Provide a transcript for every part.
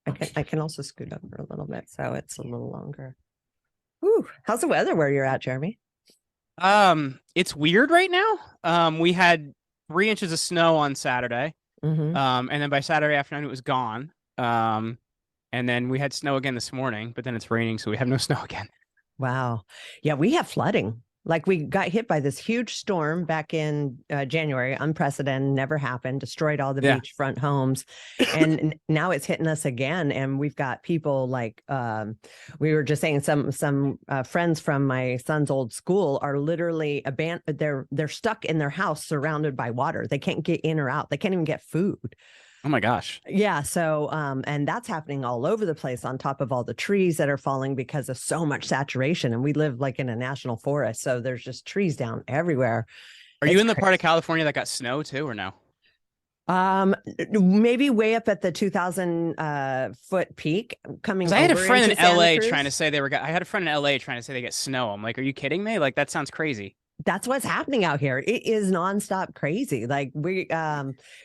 I can also scoot over a little bit so it's a little longer. Ooh, how's the weather where you're at, Jeremy? It's weird right now. We had 3 inches of snow on Saturday. Mm-hmm. And then by Saturday afternoon it was gone. Um, and then we had snow again this morning, but then it's raining, so we have no snow again. Wow. Yeah, we have flooding. Like we got hit by this huge storm back in January, unprecedented, never happened, destroyed all the Yeah. beachfront homes. And now it's hitting us again. And we've got people like we were just saying some friends from my son's old school are literally abandoned. They're stuck in their house surrounded by water. They can't get in or out. They can't even get food. Oh my gosh. Yeah. So, and that's happening all over the place on top of all the trees that are falling because of so much saturation. And we live like in a national forest. So there's just trees down everywhere. Are you It's in the part of crazy. California that got snow too, or no? Maybe way up at the 2,000 foot peak Because coming I had a over friend into in Santa LA trying to Cruz. say I had a friend in LA trying to say they get snow. I'm like, are you kidding me? Like that sounds crazy. That's what's happening out here. It is nonstop crazy. Like we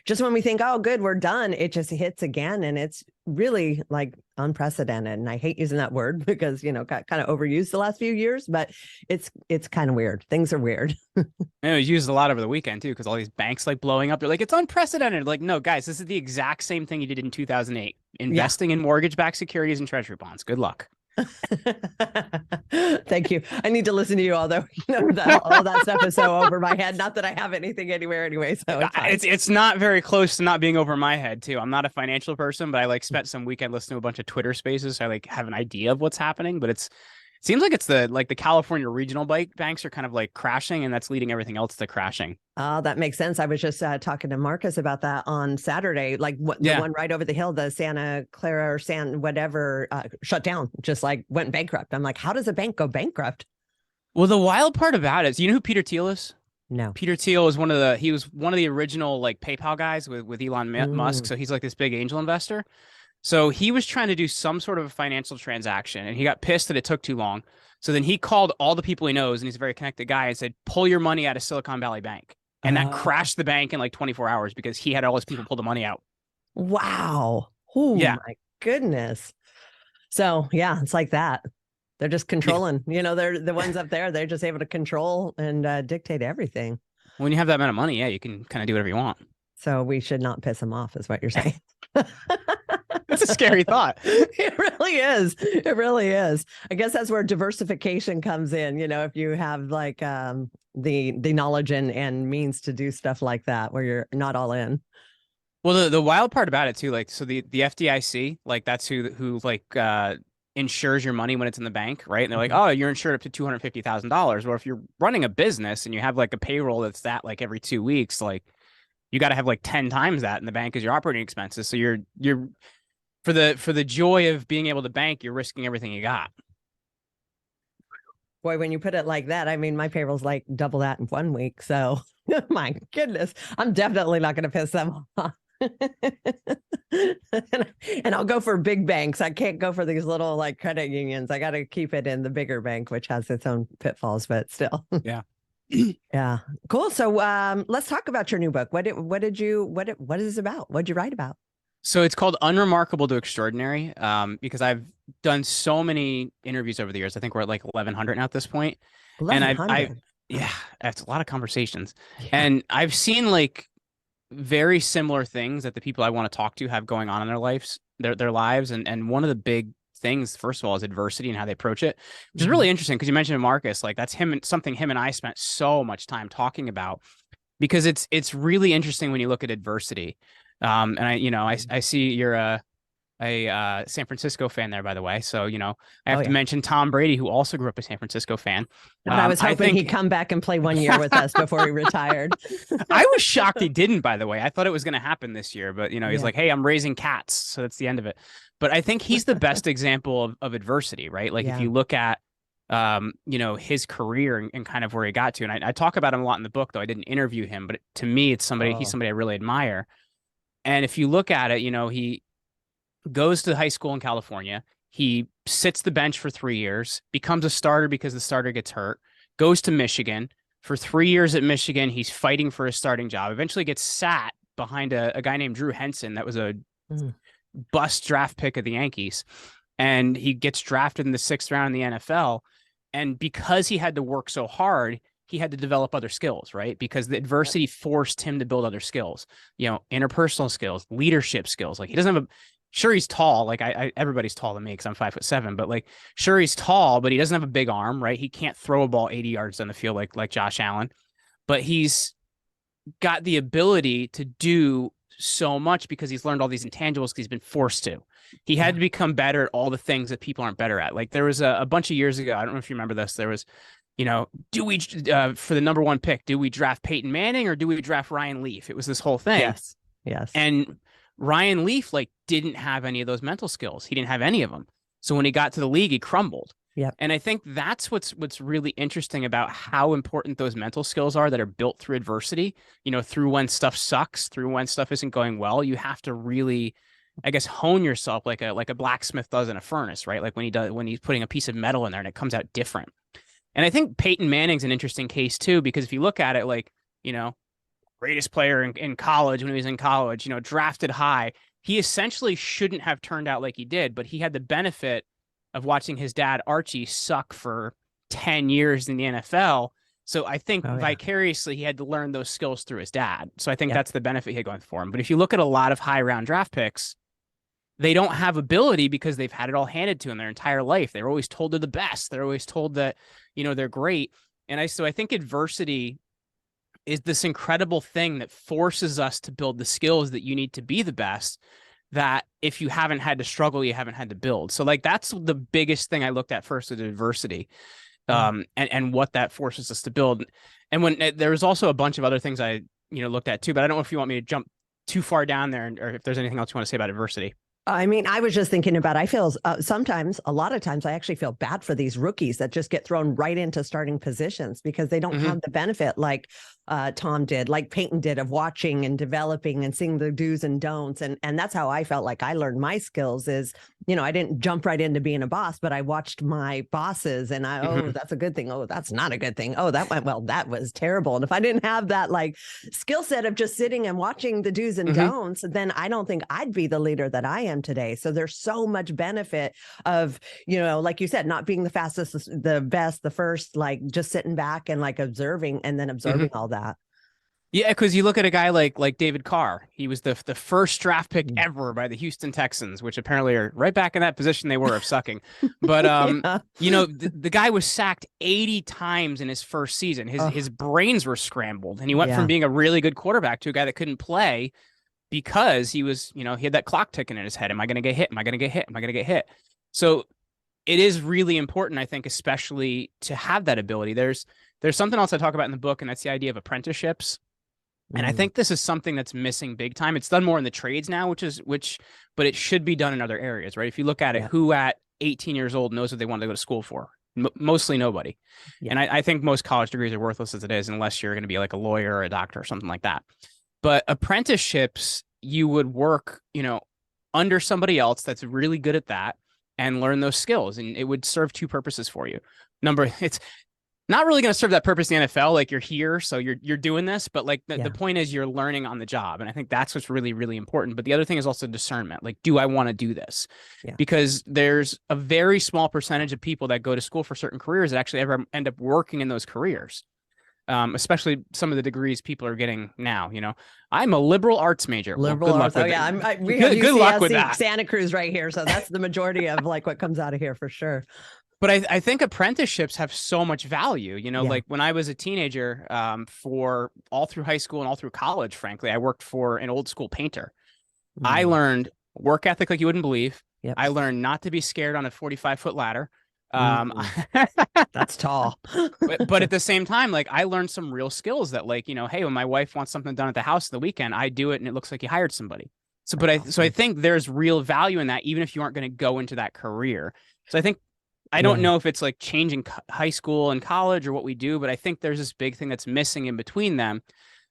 just when we think, oh, good, we're done, it just hits again. And it's really like unprecedented. And I hate using that word because, got kind of overused the last few years, but it's kind of weird. Things are weird. And it was used a lot over the weekend too, because all these banks like blowing up. They're like, it's unprecedented. Like, no, guys, this is the exact same thing you did in 2008, Yeah. investing in mortgage-backed securities and treasury bonds. Good luck. Thank you. I need to listen to you, although all that stuff is so over my head. Not that I have anything anywhere anyway, so it's fine. It's not very close to not being over my head too. I'm not a financial person, but I like spent some weekend listening to a bunch of Twitter spaces, so I like have an idea of what's happening. But it seems like it's the California regional banks are kind of like crashing, and that's leading everything else to crashing. Oh, that makes sense. I was just talking to Marcus about that on Saturday. Like the Yeah. one right over the hill, the Santa Clara or San whatever, shut down, just like went bankrupt. I'm like, how does a bank go bankrupt? Well, the wild part about it is, you know who Peter Thiel is? No. Peter Thiel is he was one of the original like PayPal guys with Elon Musk. Mm. So he's like this big angel investor. So he was trying to do some sort of a financial transaction and he got pissed that it took too long. So then he called all the people he knows and he's a very connected guy and said, pull your money out of Silicon Valley Bank. And that Uh, crashed the bank in like 24 hours because he had all his people pull the money out. wow. Oh Yeah. my goodness. So yeah, it's like that. They're just Yeah. controlling, they're the ones up there. They're just able to control and dictate everything. When you have that amount of money, yeah, you can kind of do whatever you want. So we should not piss them off, is what you're saying. It's a scary thought. It really is. It really is. I guess that's where diversification comes in. If you have like the knowledge and means to do stuff like that, where you're not all in. Well, the wild part about it too, like, so the FDIC, like that's who like insures your money when it's in the bank, right? And they're like, Mhm. oh, you're insured up to $250,000. Well, if you're running a business and you have like a payroll that's that like every 2 weeks, like you got to have like 10 times that in the bank as your operating expenses. So you're for the joy of being able to bank, you're risking everything you got. Boy, when you put it like that, I mean, my payroll's like double that in 1 week. So, my goodness, I'm definitely not going to piss them off. And I'll go for big banks. I can't go for these little like credit unions. I got to keep it in the bigger bank, which has its own pitfalls, but still. Yeah. Yeah. Cool. So let's talk about your new book. What is this about? What did you write about? So it's called Unremarkable to Extraordinary, because I've done so many interviews over the years. I think we're at like 1,100 now at this point. And I 1,100. yeah, that's a lot of conversations. Yeah. And I've seen like very similar things that the people I want to talk to have going on in their lives. And one of the big things, first of all, is adversity and how they approach it, which is Mhm. really interesting because you mentioned Marcus, like that's something him and I spent so much time talking about because it's really interesting when you look at adversity. And I see you're a San Francisco fan there, by the way. So, I Oh, have to yeah. mention Tom Brady, who also grew up a San Francisco fan. But I was I hoping he'd think come back and play 1 year with us before he retired. I was shocked he didn't, by the way. I thought it was going to happen this year, but he's Yeah. like, hey, I'm raising cats. So that's the end of it. But I think he's the best example of adversity, right? Like if Yeah. you look at, his career and kind of where he got to, and I talk about him a lot in the book, though I didn't interview him, but to me, he's Oh. somebody I really admire. And if you look at it, he goes to high school in California. He sits the bench for 3 years, becomes a starter because the starter gets hurt, goes to Michigan. For 3 years at Michigan, he's fighting for a starting job, eventually gets sat behind a guy named Drew Henson. That was a Mm. bust draft pick of the Yankees, and he gets drafted in the 6th round in the NFL. And because he had to work so hard, he had to develop other skills, right? Because the adversity forced him to build other skills, interpersonal skills, leadership skills. Like he doesn't have sure he's tall. Like everybody's taller than me because I'm 5'7", but like, sure he's tall, but he doesn't have a big arm, right? He can't throw a ball 80 yards down the field like Josh Allen, but he's got the ability to do so much because he's learned all these intangibles because he's been forced to. He had to become better at all the things that people aren't better at. Like there was a bunch of years ago, I don't know if you remember this, there was, do we, for the number 1 pick, do we draft Peyton Manning or do we draft Ryan Leaf? It was this whole thing. Yes. And Ryan Leaf didn't have any of those mental skills. He didn't have any of them. So when he got to the league, he crumbled. Yep. And I think that's what's really interesting about how important those mental skills are that are built through adversity, through when stuff sucks, through when stuff isn't going well. You have to really, I guess, hone yourself like a blacksmith does in a furnace, right? Like when he's putting a piece of metal in there and it comes out different. And I think Peyton Manning's an interesting case too, because if you look at it, greatest player in college when he was in college, drafted high, he essentially shouldn't have turned out like he did, but he had the benefit of watching his dad, Archie, suck for 10 years in the NFL. So I think vicariously he had to learn those skills through his dad. So I think that's the benefit he had going for him. But if you look at a lot of high round draft picks, they don't have ability because they've had it all handed to them their entire life. They're always told they're the best. They're always told that, they're great. And I think adversity is this incredible thing that forces us to build the skills that you need to be the best, that if you haven't had to struggle, you haven't had to build. So like, that's the biggest thing I looked at first with adversity, and what that forces us to build. And when there was also a bunch of other things I, looked at too, but I don't know if you want me to jump too far down there or if there's anything else you want to say about adversity. I mean, I was just thinking about, I feel sometimes, a lot of times I actually feel bad for these rookies that just get thrown right into starting positions because they don't have the benefit like Tom did, like Peyton did, of watching and developing and seeing the do's and don'ts. And that's how I felt like I learned my skills is, I didn't jump right into being a boss, but I watched my bosses and oh, that's a good thing. Oh, that's not a good thing. Oh, that went well. That was terrible. And if I didn't have that like skill set of just sitting and watching the do's and don'ts, then I don't think I'd be the leader that I am today. So there's so much benefit of, like you said, not being the fastest, the best, the first, like just sitting back and like observing and then absorbing all that. Yeah, because you look at a guy like David Carr. He was the first draft pick ever by the Houston Texans, which apparently are right back in that position they were of sucking. But the guy was sacked 80 times in his first season. His brains were scrambled, and he went from being a really good quarterback to a guy that couldn't play because he was, he had that clock ticking in his head. Am I going to get hit? Am I going to get hit? Am I going to get hit? So it is really important, I think, especially to have that ability. There's something else I talk about in the book, and that's the idea of apprenticeships. And I think this is something that's missing big time. It's done more in the trades now, but it should be done in other areas, right? If you look at it, who at 18 years old knows what they want to go to school for? Mostly nobody. And I think most college degrees are worthless as it is, unless you're going to be like a lawyer or a doctor or something like that. But apprenticeships, you would work, under somebody else that's really good at that and learn those skills. And it would serve two purposes for you. It's not really going to serve that purpose in the NFL. Like you're here, so you're doing this, but like the point is you're learning on the job. And I think that's what's really, really important. But the other thing is also discernment. Like, do I want to do this? Because there's a very small percentage of people that go to school for certain careers that actually ever end up working in those careers. Especially some of the degrees people are getting now. I'm a liberal arts major. Liberal arts. Oh yeah, good luck with that. Santa Cruz right here, so that's the majority of like what comes out of here for sure. But I think apprenticeships have so much value. Like when I was a teenager, for all through high school and all through college, frankly, I worked for an old school painter. I learned work ethic like you wouldn't believe. I learned not to be scared on a 45-foot ladder. That's tall. but at the same time, like I learned some real skills that like, hey, when my wife wants something done at the house the weekend, I do it and it looks like you hired somebody. So, I think there's real value in that, even if you aren't going to go into that career. So I think, I don't know if it's like changing high school and college or what we do, but I think there's this big thing that's missing in between them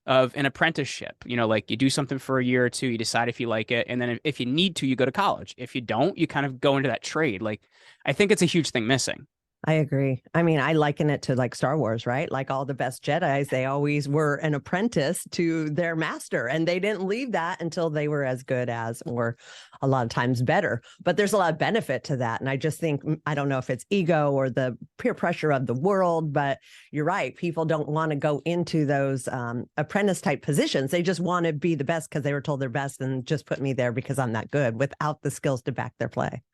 of an apprenticeship. Like you do something for a year or two, you decide if you like it. And then if you need to, you go to college. If you don't, you kind of go into that trade. Like, I think it's a huge thing missing. I agree. I mean, I liken it to like Star Wars, right? Like all the best Jedis, they always were an apprentice to their master, and they didn't leave that until they were as good as, or a lot of times better. But there's a lot of benefit to that. And I just think, I don't know if it's ego or the peer pressure of the world, but you're right. People don't want to go into those apprentice type positions. They just want to be the best because they were told they're best and just put me there because I'm that good without the skills to back their play.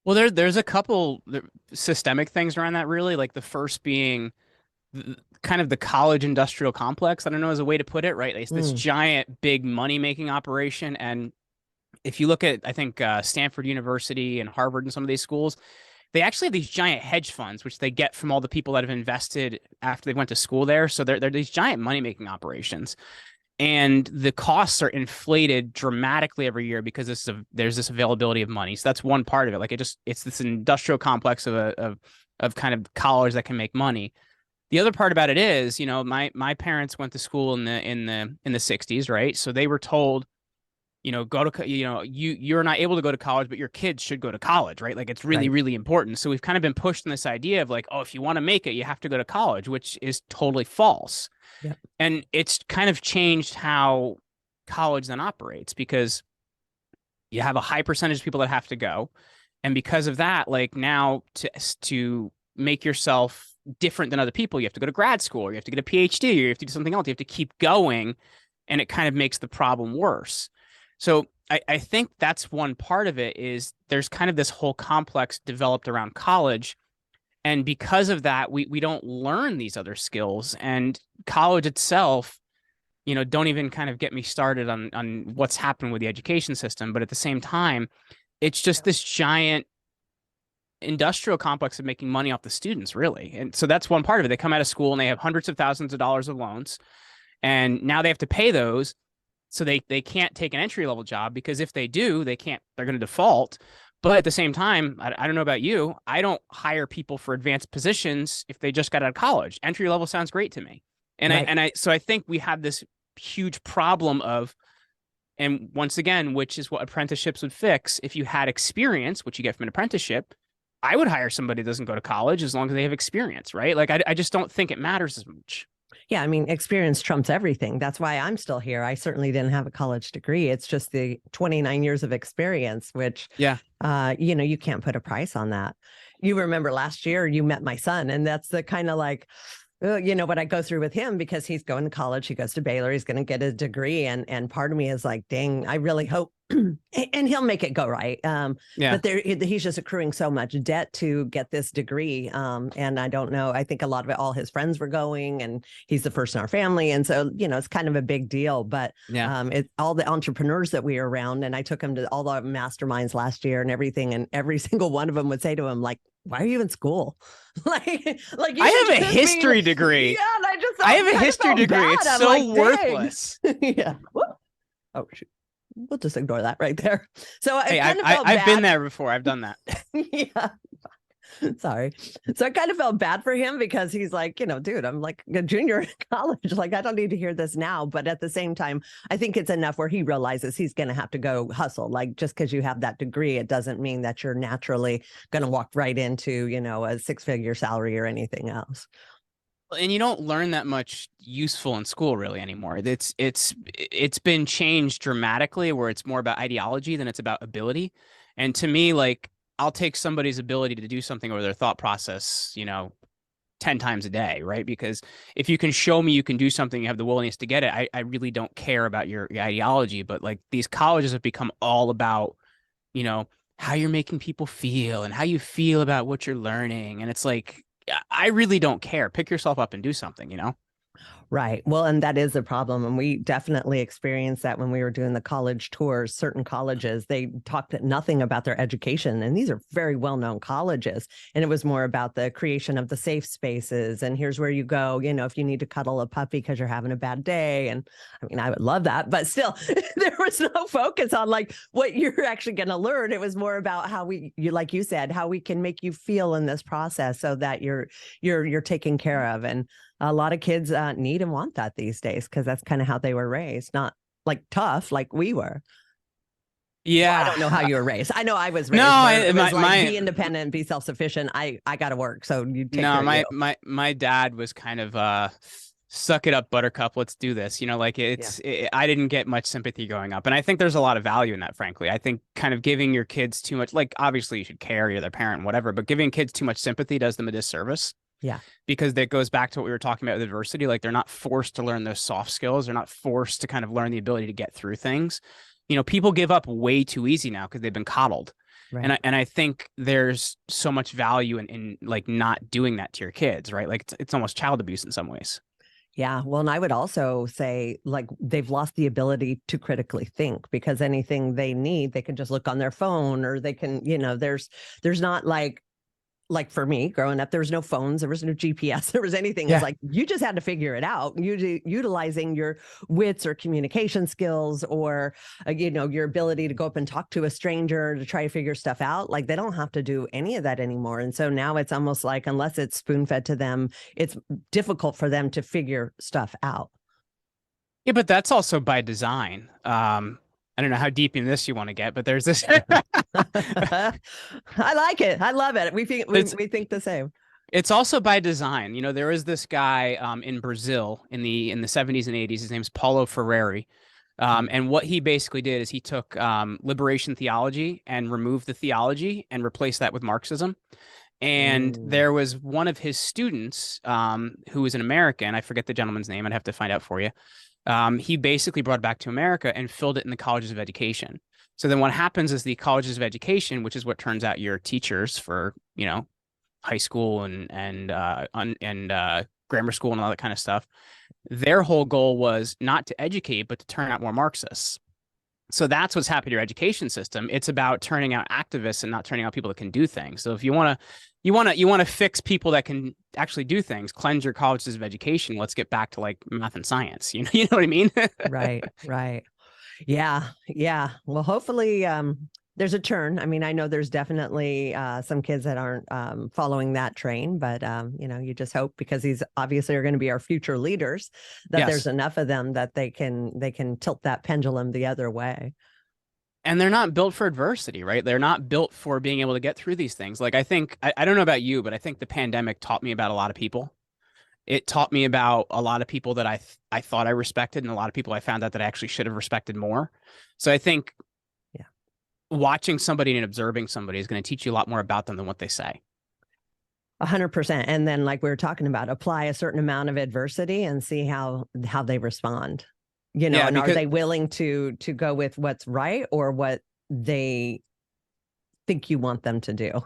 Well, there's a couple systemic things around that really. Like the first being kind of the college industrial complex. I don't know as a way to put it, right? It's this Mm, giant, big money making operation. And if you look at, I think Stanford University and Harvard and some of these schools, they actually have these giant hedge funds, which they get from all the people that have invested after they went to school there. So they're these giant money making operations, and the costs are inflated dramatically every year because there's this availability of money. So that's one part of it. Like it's this industrial complex of kind of college that can make money. The other part about it is, my parents went to school in the 60s, right? So they were told, go to, you're not able to go to college, but your kids should go to college, right? Like it's really, right. really important. So we've kind of been pushed in this idea of like, oh, if you want to make it, you have to go to college, which is totally false. Yeah. And it's kind of changed how college then operates because you have a high percentage of people that have to go. And because of that, like now to make yourself different than other people, you have to go to grad school, or you have to get a PhD, or you have to do something else. You have to keep going, and it kind of makes the problem worse. So I think that's one part of it is there's kind of this whole complex developed around college. And because of that, we don't learn these other skills. And college itself, don't even kind of get me started on what's happened with the education system. But at the same time, it's just this giant industrial complex of making money off the students, really. And so that's one part of it. They come out of school and they have hundreds of thousands of dollars of loans, and now they have to pay those. So they can't take an entry level job because if they do, they're going to default. But at the same time, I don't know about you, I don't hire people for advanced positions if they just got out of college. Entry level sounds great to me. Right. So I think we have this huge problem of, and once again, which is what apprenticeships would fix. If you had experience, which you get from an apprenticeship, I would hire somebody that doesn't go to college as long as they have experience, right? Like I just don't think it matters as much. Yeah, I mean, experience trumps everything. That's why I'm still here. I certainly didn't have a college degree. It's just the 29 years of experience, which, Yeah. you can't put a price on that. You remember last year you met my son, and that's the kind of like, what I go through with him because he's going to college. He goes to Baylor. He's going to get a degree. And part of me is like, dang, I really hope, and he'll make it go right. Yeah. But he's just accruing so much debt to get this degree. And I don't know. I think a lot of it, all his friends were going, and he's the first in our family. And so, it's kind of a big deal. But Yeah. all the entrepreneurs that we were around, and I took him to all the masterminds last year and everything. And every single one of them would say to him, like, why are you in school? like you I have a just history degree. Yeah, and I have a history degree. bad. It's I'm so like, worthless. yeah. Oh shoot. We'll just ignore that right there. So I Hey, kind of felt I've been bad. there before. I've done that. Yeah. Sorry. So I kind of felt bad for him because he's like, dude, I'm like a junior in college. Like, I don't need to hear this now. But at the same time, I think it's enough where he realizes he's going to have to go hustle. Like, just because you have that degree, it doesn't mean that you're naturally going to walk right into, a 6-figure salary or anything else. And you don't learn that much useful in school really anymore. It's been changed dramatically where it's more about ideology than it's about ability. And to me, like I'll take somebody's ability to do something over their thought process, 10 times a day, right? Because if you can show me you can do something, you have the willingness to get it, I really don't care about your ideology. But like these colleges have become all about, how you're making people feel and how you feel about what you're learning. And it's like, I really don't care. Pick yourself up and do something. Right. Well, and that is a problem. And we definitely experienced that when we were doing the college tours. Certain colleges, they talked nothing about their education. And these are very well-known colleges. And it was more about the creation of the safe spaces. And here's where you go, if you need to cuddle a puppy because you're having a bad day. And I mean, I would love that. But still, there was no focus on like what you're actually going to learn. It was more about how like you said, how we can make you feel in this process so that you're taken care of. And a lot of kids need and want that these days because that's kind of how they were raised, not like tough like we were. Well, I Yeah. don't know how you were raised. I know I was No, raised where it was my like be independent, be self-sufficient. I got to work, so you take no, care of you. my dad was kind of suck it up, buttercup, let's do this. Like Yeah. I didn't get much sympathy growing up. And I think there's a lot of value in that, frankly. I think kind of giving your kids too much, like obviously you should care, you're their parent, whatever, but giving kids too much sympathy does them a disservice. Yeah. Because that goes back to what we were talking about with adversity. Like they're not forced to learn those soft skills. They're not forced to kind of learn the ability to get through things. People give up way too easy now because they've been coddled. Right. And I think there's so much value in like not doing that to your kids, right? Like it's almost child abuse in some ways. Yeah. Well, and I would also say like they've lost the ability to critically think because anything they need, they can just look on their phone or they can, there's not like for me growing up, there was no phones, there was no GPS, there was anything. Yeah. It's like you just had to figure it out, utilizing your wits or communication skills or your ability to go up and talk to a stranger to try to figure stuff out. Like they don't have to do any of that anymore. And so now it's almost like unless it's spoon fed to them, it's difficult for them to figure stuff out. Yeah, but that's also by design. I don't know how deep in this you want to get, but there's this. I like it. I love it. We think the same. It's also by design. There is this guy in Brazil in the 70s and 80s. His name's Paulo Freire. And what he basically did is he took liberation theology and removed the theology and replaced that with Marxism. And there was one of his students who was an American. I forget the gentleman's name. I'd have to find out for you. He basically brought it back to America and filled it in the colleges of education. So then what happens is the colleges of education, which is what turns out your teachers for, high school and grammar school and all that kind of stuff, their whole goal was not to educate, but to turn out more Marxists. So that's what's happened to your education system. It's about turning out activists and not turning out people that can do things. So if you want to fix people that can actually do things, cleanse your colleges of education. Let's get back to like math and science. You know what I mean? Right. Yeah. Well, hopefully there's a turn. I mean, I know there's definitely some kids that aren't following that train, but you just hope because these obviously are going to be our future leaders that there's enough of them that they can tilt that pendulum the other way. And they're not built for adversity, right? They're not built for being able to get through these things. Like I think, I don't know about you, but I think the pandemic taught me about a lot of people. It taught me about a lot of people that I thought I respected and a lot of people I found out that I actually should have respected more. So I think watching somebody and observing somebody is going to teach you a lot more about them than what they say. 100%. And then like we were talking about, apply a certain amount of adversity and see how they respond. And are they willing to go with what's right or what they think you want them to do?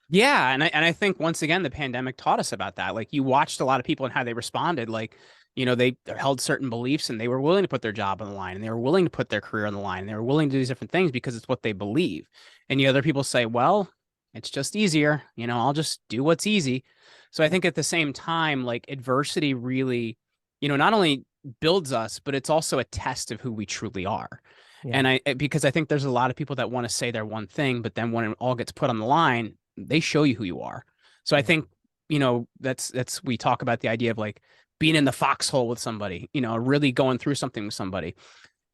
Yeah. And I think once again, the pandemic taught us about that. Like you watched a lot of people and how they responded. Like, they held certain beliefs and they were willing to put their job on the line and they were willing to put their career on the line. And they were willing to do these different things because it's what they believe. And other people say, well, it's just easier. I'll just do what's easy. So I think at the same time, like adversity really, not only builds us, but it's also a test of who we truly are. Yeah. And because I think there's a lot of people that want to say they're one thing, but then when it all gets put on the line, they show you who you are. So I think, that's we talk about the idea of like being in the foxhole with somebody, really going through something with somebody.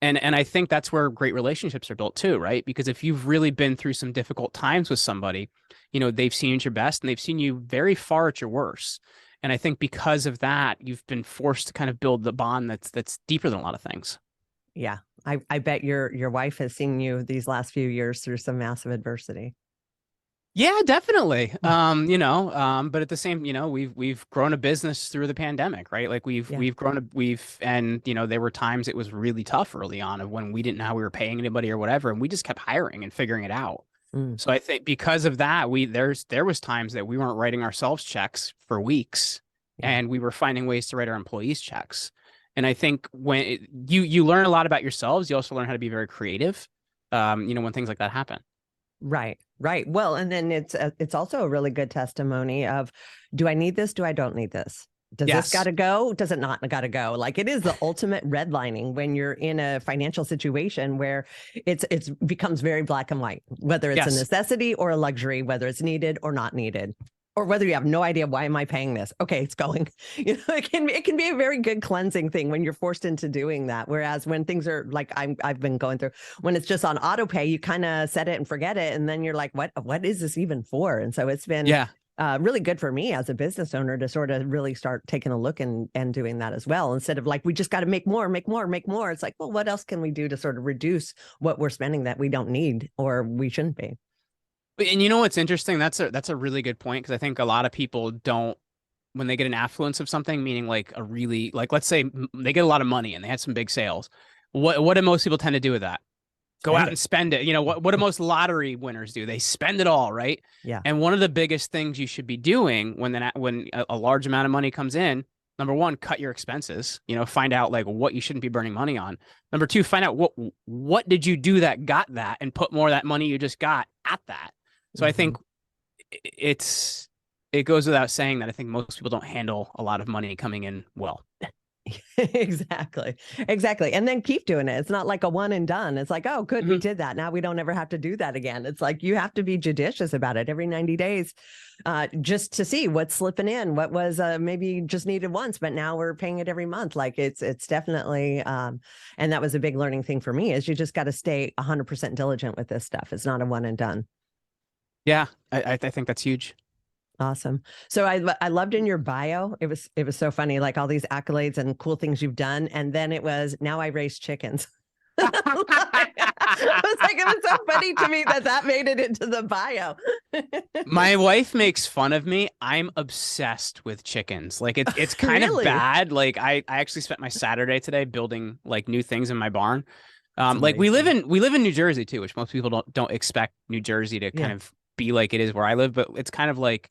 And I think that's where great relationships are built too, right? Because if you've really been through some difficult times with somebody, they've seen you at your best and they've seen you very far at your worst. And I think because of that, you've been forced to kind of build the bond that's deeper than a lot of things. Yeah. I bet your wife has seen you these last few years through some massive adversity. Yeah, definitely. But at the same, we've grown a business through the pandemic, right? Like we've grown there were times it was really tough early on of when we didn't know how we were paying anybody or whatever, and we just kept hiring and figuring it out. So I think because of that, there was times that we weren't writing ourselves checks for weeks, and we were finding ways to write our employees checks. And I think when you learn a lot about yourselves, you also learn how to be very creative. When things like that happen. Right. Well, and then it's also a really good testimony of, do I need this? Do I don't need this? Does this got to go? Does it not got to go? Like it is the ultimate redlining when you're in a financial situation where it's becomes very black and white, whether it's a necessity or a luxury, whether it's needed or not needed. or whether you have no idea, why am I paying this? Okay, it's going. It can be a very good cleansing thing when you're forced into doing that. Whereas when things are like I've been going through, when it's just on auto pay, you kind of set it and forget it, and then you're like, what is this even for? And so it's been Yeah. really good for me as a business owner to sort of really start taking a look and doing that as well. Instead of like, we just got to make more, make more, make more. It's like, well, what else can we do to sort of reduce what we're spending that we don't need or we shouldn't be? And you know what's interesting? That's a really good point, because I think a lot of people don't, when they get an affluence of something, meaning like a really, like, let's say they get a lot of money and they had some big sales. What do most people tend to do with that? Go out Spend and it. spend it. You know, what do most lottery winners do? They spend it all, right? Yeah. And one of the biggest things you should be doing when a large amount of money comes in, number one, cut your expenses. You know, find out like what you shouldn't be burning money on. Number two, find out what did you do that got that, and put more of that money you just got at that. So I think it goes without saying that I think most people don't handle a lot of money coming in well. Exactly. Exactly. And then keep doing it. It's not like a one and done. It's like, oh, good, we Mhm. did that. Now we don't ever have to do that again. It's like you have to be judicious about it every 90 days, just to see what's slipping in, what was maybe just needed once, but now we're paying it every month. Like it's definitely, and that was a big learning thing for me, is you just got to stay 100% diligent with this stuff. It's not a one and done. Yeah, I think that's huge. Awesome. So I loved in your bio. It was so funny, like all these accolades and cool things you've done, and then it was, now I raise chickens. It was so funny to me that made it into the bio. My wife makes fun of me. I'm obsessed with chickens. Like it's kind of Really? bad. Like I actually spent my Saturday today building like new things in my barn. It's Like amazing. we live in New Jersey too, which most people don't expect New Jersey to kind Yeah. of be like it is where I live, but it's kind of like,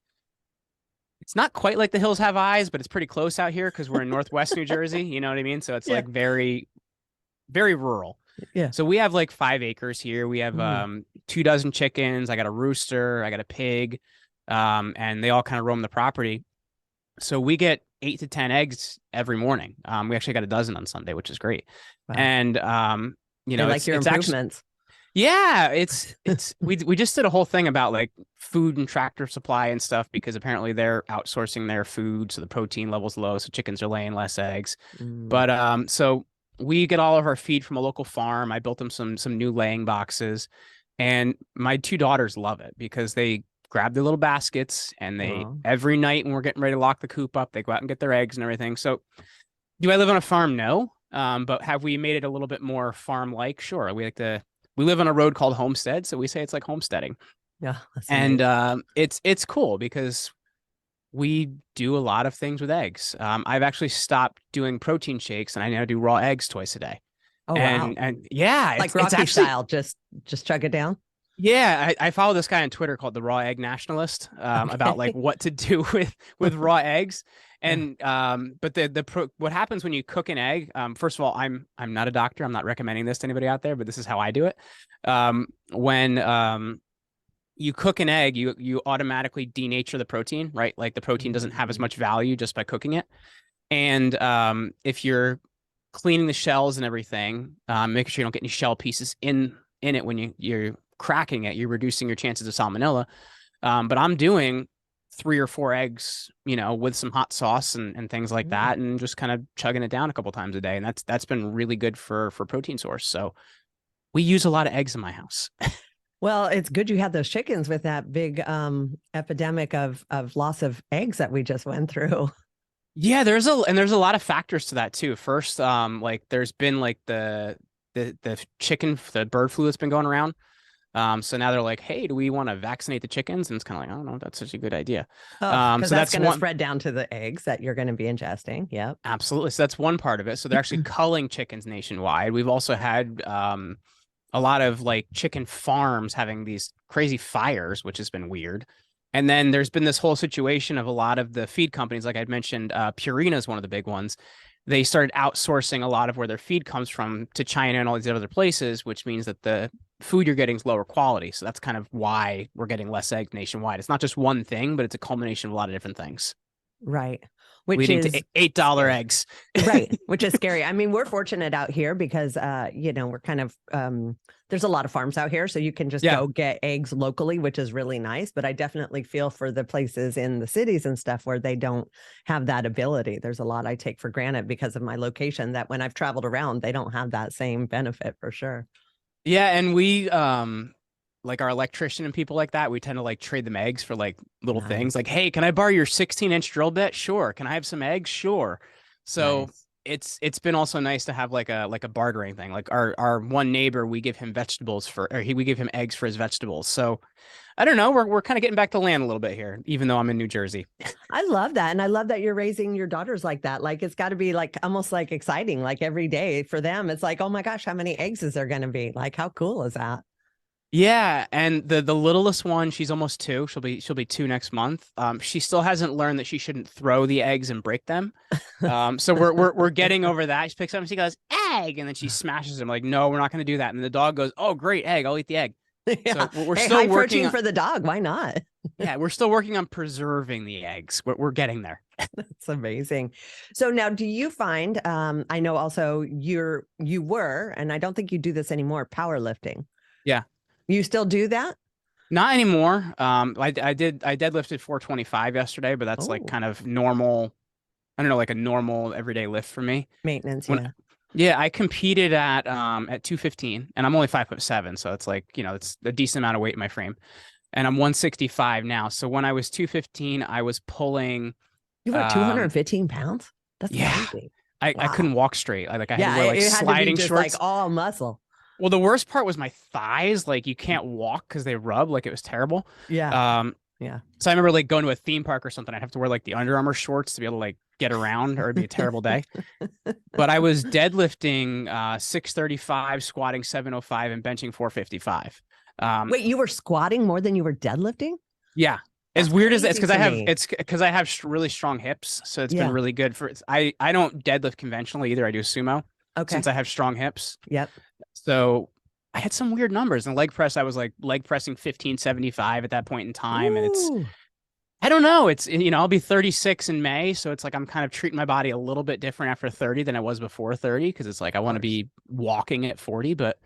it's not quite like the hills have eyes, but it's pretty close out here because we're in Northwest New Jersey. You know what I mean? So it's Yeah. like very, very rural. Yeah. So we have like 5 acres here. We have Mhm. 2 dozen chickens. I got a rooster. I got a pig, and they all kind of roam the property. So we get 8 to 10 eggs every morning. We actually got a dozen on Sunday, which is great. Wow. And you They know, like your it's actually, improvements. yeah, it's we just did a whole thing about like food and Tractor Supply and stuff, because apparently they're outsourcing their food, so the protein level's low, so chickens are laying less eggs. Mm. But so we get all of our feed from a local farm. I built them some new laying boxes, and my 2 daughters love it because they grab their little baskets, and they, Oh. every night when we're getting ready to lock the coop up, they go out and get their eggs and everything. So do I live on a farm? No. But have we made it a little bit more farm-like? Sure. We live on a road called Homestead, so we say it's like homesteading. Yeah, that's And amazing. it's cool because we do a lot of things with eggs. I've actually stopped doing protein shakes, and I now do raw eggs twice a day. Oh, wow. And yeah, Like it's Rocky actually, style, just chug it down. yeah. I follow this guy on Twitter called the Raw Egg Nationalist, about like Okay. what to do with raw eggs. Yeah. And but what happens when you cook an egg? First of all, I'm not a doctor. I'm not recommending this to anybody out there, but this is how I do it. When you cook an egg, you automatically denature the protein, right? Like the protein doesn't have as Mm. much value just by cooking it. And if you're cleaning the shells and everything, making sure you don't get any shell pieces in it when you're cracking it, you're reducing your chances of salmonella. But I'm doing 3 or 4 eggs, you know, with some hot sauce and things like Mm. that, and just kind of chugging it down a couple times a day, and that's been really good for protein source. So we use a lot of eggs in my house. Well, it's good you had those chickens with that big epidemic of loss of eggs that we just went through. Yeah, there's a lot of factors to that too. First, like there's been like the bird flu that's been going around. So now they're like, hey, do we want to vaccinate the chickens? And it's kind of like, I don't know, that's such a good idea. Oh, because So that's that's going to one. spread down to the eggs that you're going to be ingesting. Yep. Absolutely. So that's one part of it. So they're actually culling chickens nationwide. We've also had a lot of like chicken farms having these crazy fires, which has been weird. And then there's been this whole situation of a lot of the feed companies, like I'd mentioned, Purina is one of the big ones. They started outsourcing a lot of where their feed comes from to China and all these other places, which means that the food you're getting is lower quality. So that's kind of why we're getting less eggs nationwide. It's not just one thing, but it's a culmination of a lot of different things. Right. which leading to is $8 scary. eggs. Right, which is scary. I mean, we're fortunate out here because we're kind of there's a lot of farms out here, so you can just Yeah. go get eggs locally, which is really nice. But I definitely feel for the places in the cities and stuff where they don't have that ability. There's a lot I take for granted because of my location that when I've traveled around, they don't have that same benefit for sure. Yeah, and we like our electrician and people like that, we tend to like trade them eggs for like little things. Nice, Like, hey, can I borrow your 16-inch drill bit? Sure. Can I have some eggs? Sure. So nice. it's been also nice to have like a bartering thing. Like our one neighbor, we give him vegetables we give him eggs for his vegetables. So I don't know, we're kind of getting back to land a little bit here, even though I'm in New Jersey. I love that. And I love that you're raising your daughters like that. Like it's got to be like almost like exciting, like every day for them. It's like, oh my gosh, how many eggs is there going to be? Like, how cool is that? Yeah, and the littlest one, she's almost 2. She'll be 2 next month. She still hasn't learned that she shouldn't throw the eggs and break them. So we're getting over that. She picks up and she goes, egg, and then she smashes them. Like, no, we're not going to do that. And the dog goes, oh, great egg, I'll eat the egg. Yeah. So we're Hey, still high working protein on, for the dog. Why not? yeah, we're still working on preserving the eggs. We're getting there. It's amazing. So now do you find I know also you were, and I don't think you do this anymore, powerlifting. Yeah, You still do that? not anymore. I deadlifted 425 yesterday, but that's like Oh, kind of normal. I don't know, like a normal everyday lift for me. maintenance, When yeah. Yeah, I competed at 215, and I'm only 5'7", so it's like, it's a decent amount of weight in my frame. And I'm 165 now. So when I was 215, I was pulling You were um 215 pounds? That's yeah, amazing. I couldn't Wow. walk straight. I had to Yeah, wear like it had to be sliding just like shorts. all muscle. Well, the worst part was my thighs. Like you can't walk because they rub. Like it was terrible. Yeah. Um, Yeah. so I remember like going to a theme park or something. I'd have to wear like the Under Armour shorts to be able to like get around, or it'd be a terrible day. But I was deadlifting 635, squatting 705, and benching 455. Wait, you were squatting more than you were deadlifting? Yeah. As That's weird as it's crazy to me. because I have really strong hips, so it's been Yeah. really good for. I don't deadlift conventionally either. I do sumo Okay. since I have strong hips. Yep. So I had some weird numbers. And leg press, I was like leg pressing 1575 at that point in time, and Ooh. I don't know. I'll be 36 in May, so it's like I'm kind of treating my body a little bit different after 30 than I was before 30, because it's like I Of want to course. be walking at 40, but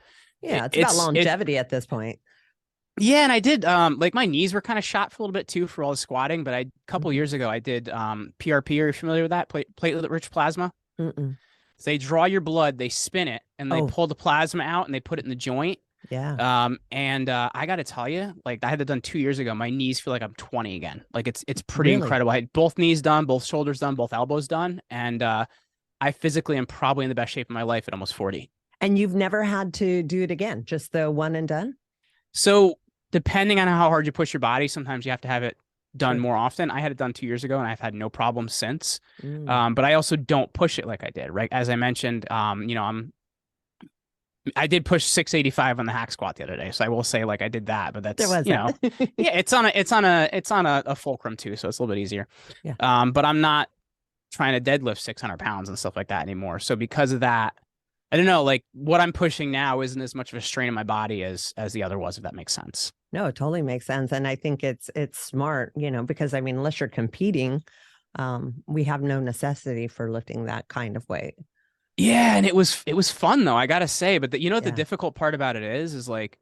Yeah, it's about it longevity at this point. yeah, and I did like my knees were kind of shot for a little bit too for all the squatting, but a couple Mhm. years ago I did PRP. Are you familiar with that? Platelet rich plasma. Mm-mm. So they draw your blood, they spin it, and they Oh, pull the plasma out and they put it in the joint. yeah. And I got to tell you, like I had that done 2 years ago. My knees feel like I'm 20 again. Like it's pretty Really? incredible. I had both knees done, both shoulders done, both elbows done, and I physically am probably in the best shape of my life at almost 40. And you've never had to do it again, just the one and done? So depending on how hard you push your body, sometimes you have to have it done Sure. more often. I had it done 2 years ago, and I've had no problems since. Mm. But I also don't push it like I did, right? As I mentioned, I did push 685 on the hack squat the other day, so I will say like I did that, but There that's was that. yeah, it's on a fulcrum too, so it's a little bit easier. Yeah. But I'm not trying to deadlift 600 pounds and stuff like that anymore. So because of that, I don't know, like what I'm pushing now isn't as much of a strain on my body as the other was, if that makes sense. No, it totally makes sense. And I think it's smart, because I mean, unless you're competing, we have no necessity for lifting that kind of weight. Yeah, and it was fun though, I gotta say. But the Yeah. difficult part about it is like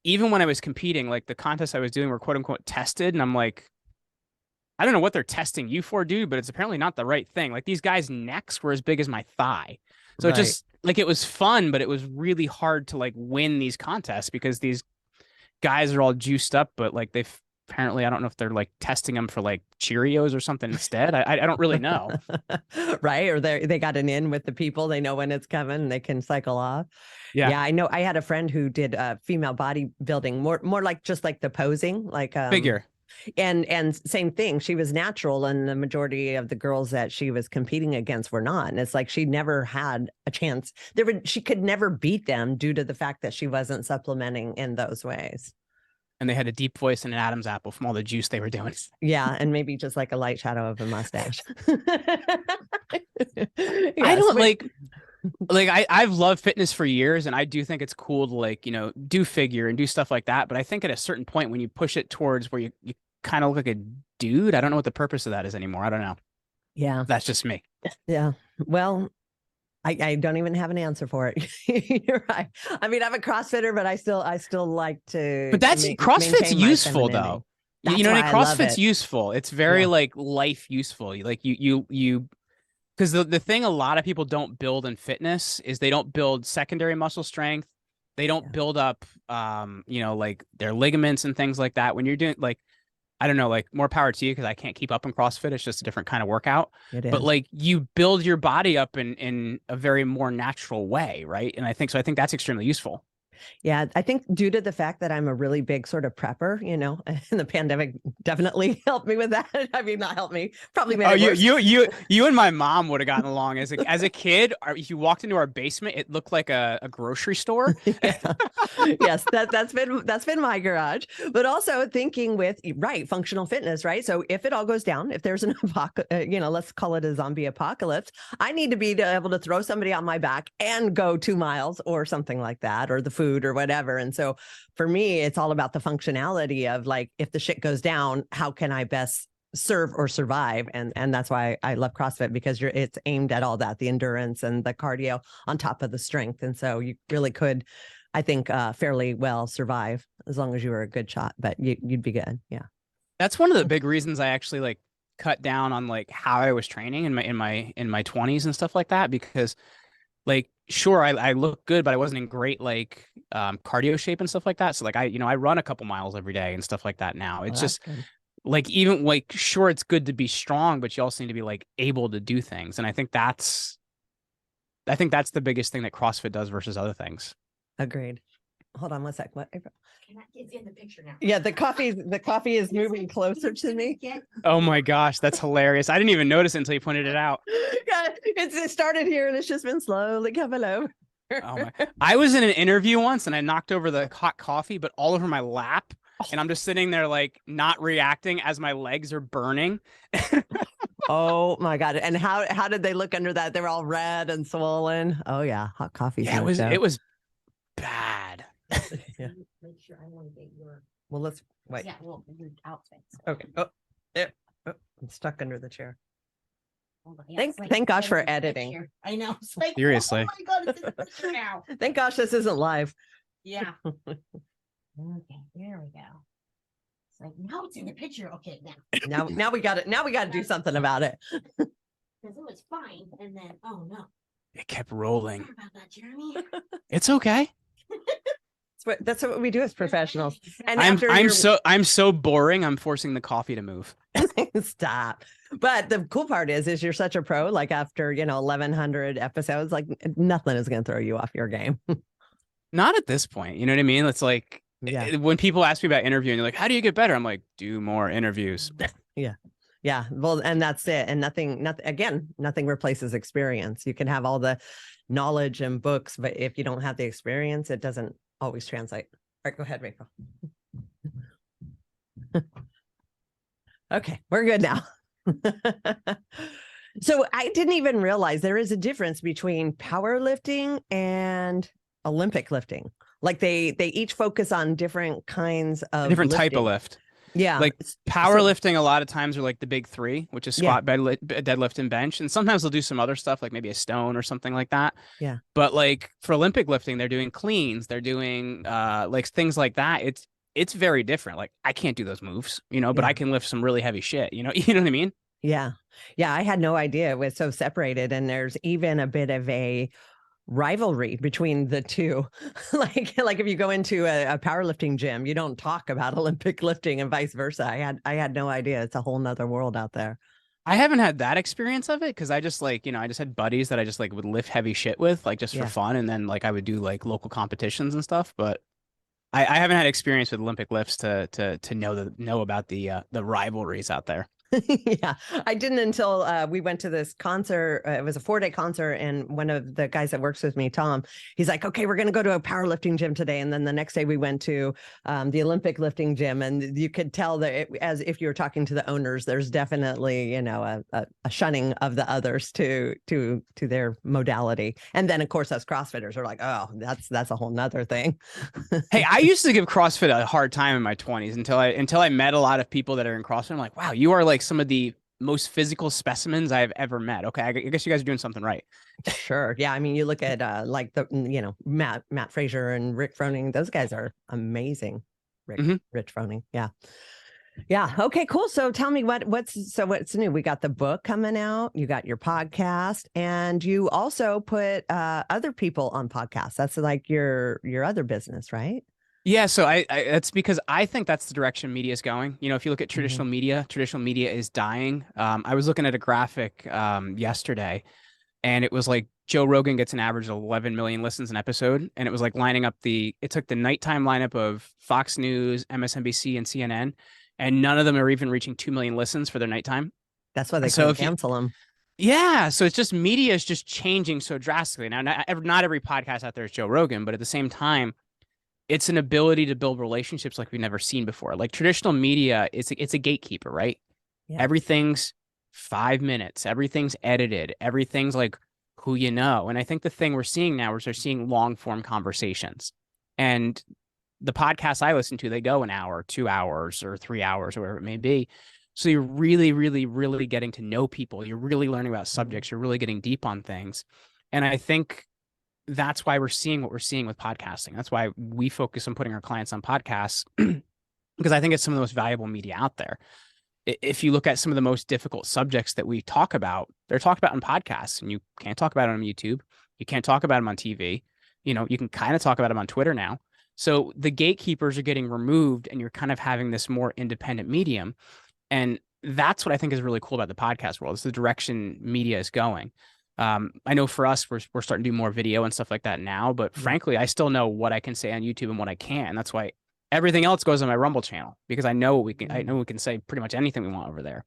even when I was competing, like the contests I was doing were quote unquote tested, and I'm like, I don't know what they're testing you for, dude, but it's apparently not the right thing. Like these guys' necks were as big as my thigh. So it Right. just like it was fun, but it was really hard to like win these contests because these guys are all juiced up, but like they've apparently, I don't know if they're like testing them for like Cheerios or something instead. I don't really know. Right. Or they got an in with the people. They know when it's coming and they can cycle off. Yeah. Yeah. I know I had a friend who did female bodybuilding, more like just like the posing, like Figure. and same thing. She was natural, and the majority of the girls that she was competing against were not. And it's like she never had a chance. She could never beat them due to the fact that she wasn't supplementing in those ways. And they had a deep voice and an Adam's apple from all the juice they were doing. Yeah, and maybe just like a light shadow of a mustache. I Yes, don't like I've loved fitness for years, and I do think it's cool to like, do figure and do stuff like that. But I think at a certain point when you push it towards where you kind of look like a dude, I don't know what the purpose of that is anymore. I don't know. Yeah. That's just me. Yeah. Well, I don't even have an answer for it. You're right. I mean, I'm a CrossFitter, but I still like to. But that's CrossFit's useful though. That's You know, why what I mean? I love CrossFit's it. useful. It's very Yeah. like life useful. Like you because the thing a lot of people don't build in fitness is they don't build secondary muscle strength. They don't Yeah. build up you know, like their ligaments and things like that. When you're doing like, I don't know, like more power to you because I can't keep up in CrossFit. It's just a different kind of workout. It But is. like you build your body up in a very more natural way, right? And I think so. I think that's extremely useful. Yeah, I think due to the fact that I'm a really big sort of prepper, and the pandemic definitely helped me with that. I mean, not helped me, probably made Oh, it worse. you and my mom would have gotten along as a kid. If you walked into our basement, it looked like a grocery store. Yeah. Yes, that's been my garage. But also thinking with right functional fitness, right? So if it all goes down, if there's an let's call it a zombie apocalypse, I need to be able to throw somebody on my back and go 2 miles or something like that, or the food or whatever. And so for me, it's all about the functionality of like, if the shit goes down, how can I best serve or survive? And that's why I love CrossFit, because it's aimed at all that, the endurance and the cardio on top of the strength. And so you really could, I think, fairly well survive as long as you were a good shot, but you'd be good. Yeah. That's one of the big reasons I actually like cut down on like how I was training in my 20s and stuff like that, because like sure I look good, but I wasn't in great like cardio shape and stuff like that. So like I run a couple miles every day and stuff like that now. Well, It's that's just good. like, even like sure it's good to be strong, but you also need to be like able to do things. And I think that's the biggest thing that CrossFit does versus other things. Agreed. Hold on one sec. What? It's in the picture now. Yeah, the coffee is moving closer to me. Oh my gosh, that's hilarious. I didn't even notice it until you pointed it out. Yeah, it started here and it's just been slowly coming over. Oh my. I was in an interview once and I knocked over the hot coffee, but all over my lap. And I'm just sitting there like not reacting as my legs are burning. Oh my God. And how did they look under that? They were all red and swollen. Oh yeah. Hot coffee. Yeah, it was bad. Yeah. Make sure I want to get your Well, let's wait. yeah, well, your outfits. Okay. Oh, yeah. Oh, I'm stuck under the chair. Hold on. Yeah, Thank- it's like thank gosh for in the editing. picture. I know. It's like, Seriously. oh my God, it's in the picture now. Thank gosh this isn't live. Yeah. Okay, there we go. It's like, now it's in the picture. Okay, now. Now we got it. Now we got to do something about it. Because it was fine. And then, oh no. It kept rolling. Sorry about that, Jeremy. It's okay. That's what we do as professionals. And I'm after I'm you're- so so boring. I'm forcing the coffee to move. Stop. But the cool part is you're such a pro. Like after 1,100 episodes, like nothing is going to throw you off your game. Not at this point. You know what I mean? It's like Yeah. when people ask me about interviewing, they're like, "How do you get better?" I'm like, "Do more interviews." Yeah. Well, and that's it. And nothing replaces experience. You can have all the knowledge and books, but if you don't have the experience, it doesn't always translate. All right, go ahead, Rachel. Okay, we're good now. So I didn't even realize there is a difference between powerlifting and Olympic lifting. Like they each focus on different kinds of Different type of lifting. lift. Yeah. Like powerlifting, a lot of times are like the big three, which is Yeah. squat, deadlift, and bench. And sometimes they'll do some other stuff, like maybe a stone or something like that. Yeah. But like for Olympic lifting, they're doing cleans, they're doing like things like that. It's very different. Like I can't do those moves, but Yeah. I can lift some really heavy shit. You know what I mean? Yeah. Yeah. I had no idea it was so separated. And there's even a bit of a rivalry between the two. like if you go into a powerlifting gym, you don't talk about Olympic lifting and vice versa. I had no idea. It's a whole nother world out there. I haven't had that experience of it because I just like, I just had buddies that I just like would lift heavy shit with, like just Yeah. for fun. And then like I would do like local competitions and stuff. But I haven't had experience with Olympic lifts to know about the rivalries out there. Yeah, I didn't until we went to this concert. It was a 4-day concert, and one of the guys that works with me, Tom, he's like, "Okay, we're going to go to a powerlifting gym today." And then the next day, we went to the Olympic lifting gym, and you could tell that as if you were talking to the owners, there's definitely a shunning of the others to their modality. And then, of course, us CrossFitters are like, "Oh, that's a whole nother thing." Hey, I used to give CrossFit a hard time in my 20s until I met a lot of people that are in CrossFit. I'm like, wow, you are like some of the most physical specimens I've ever met. Okay, I guess you guys are doing something right. Sure. Yeah. I mean, you look at like Matt Fraser and Rick Froning. Those guys are amazing. Rich Froning. Yeah. Yeah. Okay, cool. So tell me what's new? We got the book coming out, you got your podcast, and you also put other people on podcasts. That's like your other business, right? Yeah, so I that's because I think that's the direction media is going. If you look at traditional media is dying. I was looking at a graphic yesterday, and it was like Joe Rogan gets an average of 11 million listens an episode, and it was like lining up it took the nighttime lineup of Fox News, MSNBC, and CNN, and none of them are even reaching 2 million listens for their nighttime. That's why they couldn't cancel them. Yeah, so it's just media is just changing so drastically. Now, not every podcast out there is Joe Rogan, but at the same time, it's an ability to build relationships like we've never seen before. Like traditional media, it's a gatekeeper, right? Yeah. Everything's 5 minutes, everything's edited, everything's like who you know. And I think the thing we're seeing now is we're seeing long form conversations. And the podcasts I listen to, they go an hour, 2 hours, or 3 hours, or whatever it may be. So you're really, really, really getting to know people. You're really learning about subjects. You're really getting deep on things. And I think that's why we're seeing what we're seeing with podcasting. That's why we focus on putting our clients on podcasts, because I think it's some of the most valuable media out there. If you look at some of the most difficult subjects that we talk about, they're talked about in podcasts, and you can't talk about it on YouTube. You can't talk about them on TV. You can kind of talk about them on Twitter now. So the gatekeepers are getting removed, and you're kind of having this more independent medium. And that's what I think is really cool about the podcast world. It's the direction media is going. I know for us, we're starting to do more video and stuff like that now, but frankly, I still know what I can say on YouTube and what I can. That's why everything else goes on my Rumble channel, because I know we can say pretty much anything we want over there.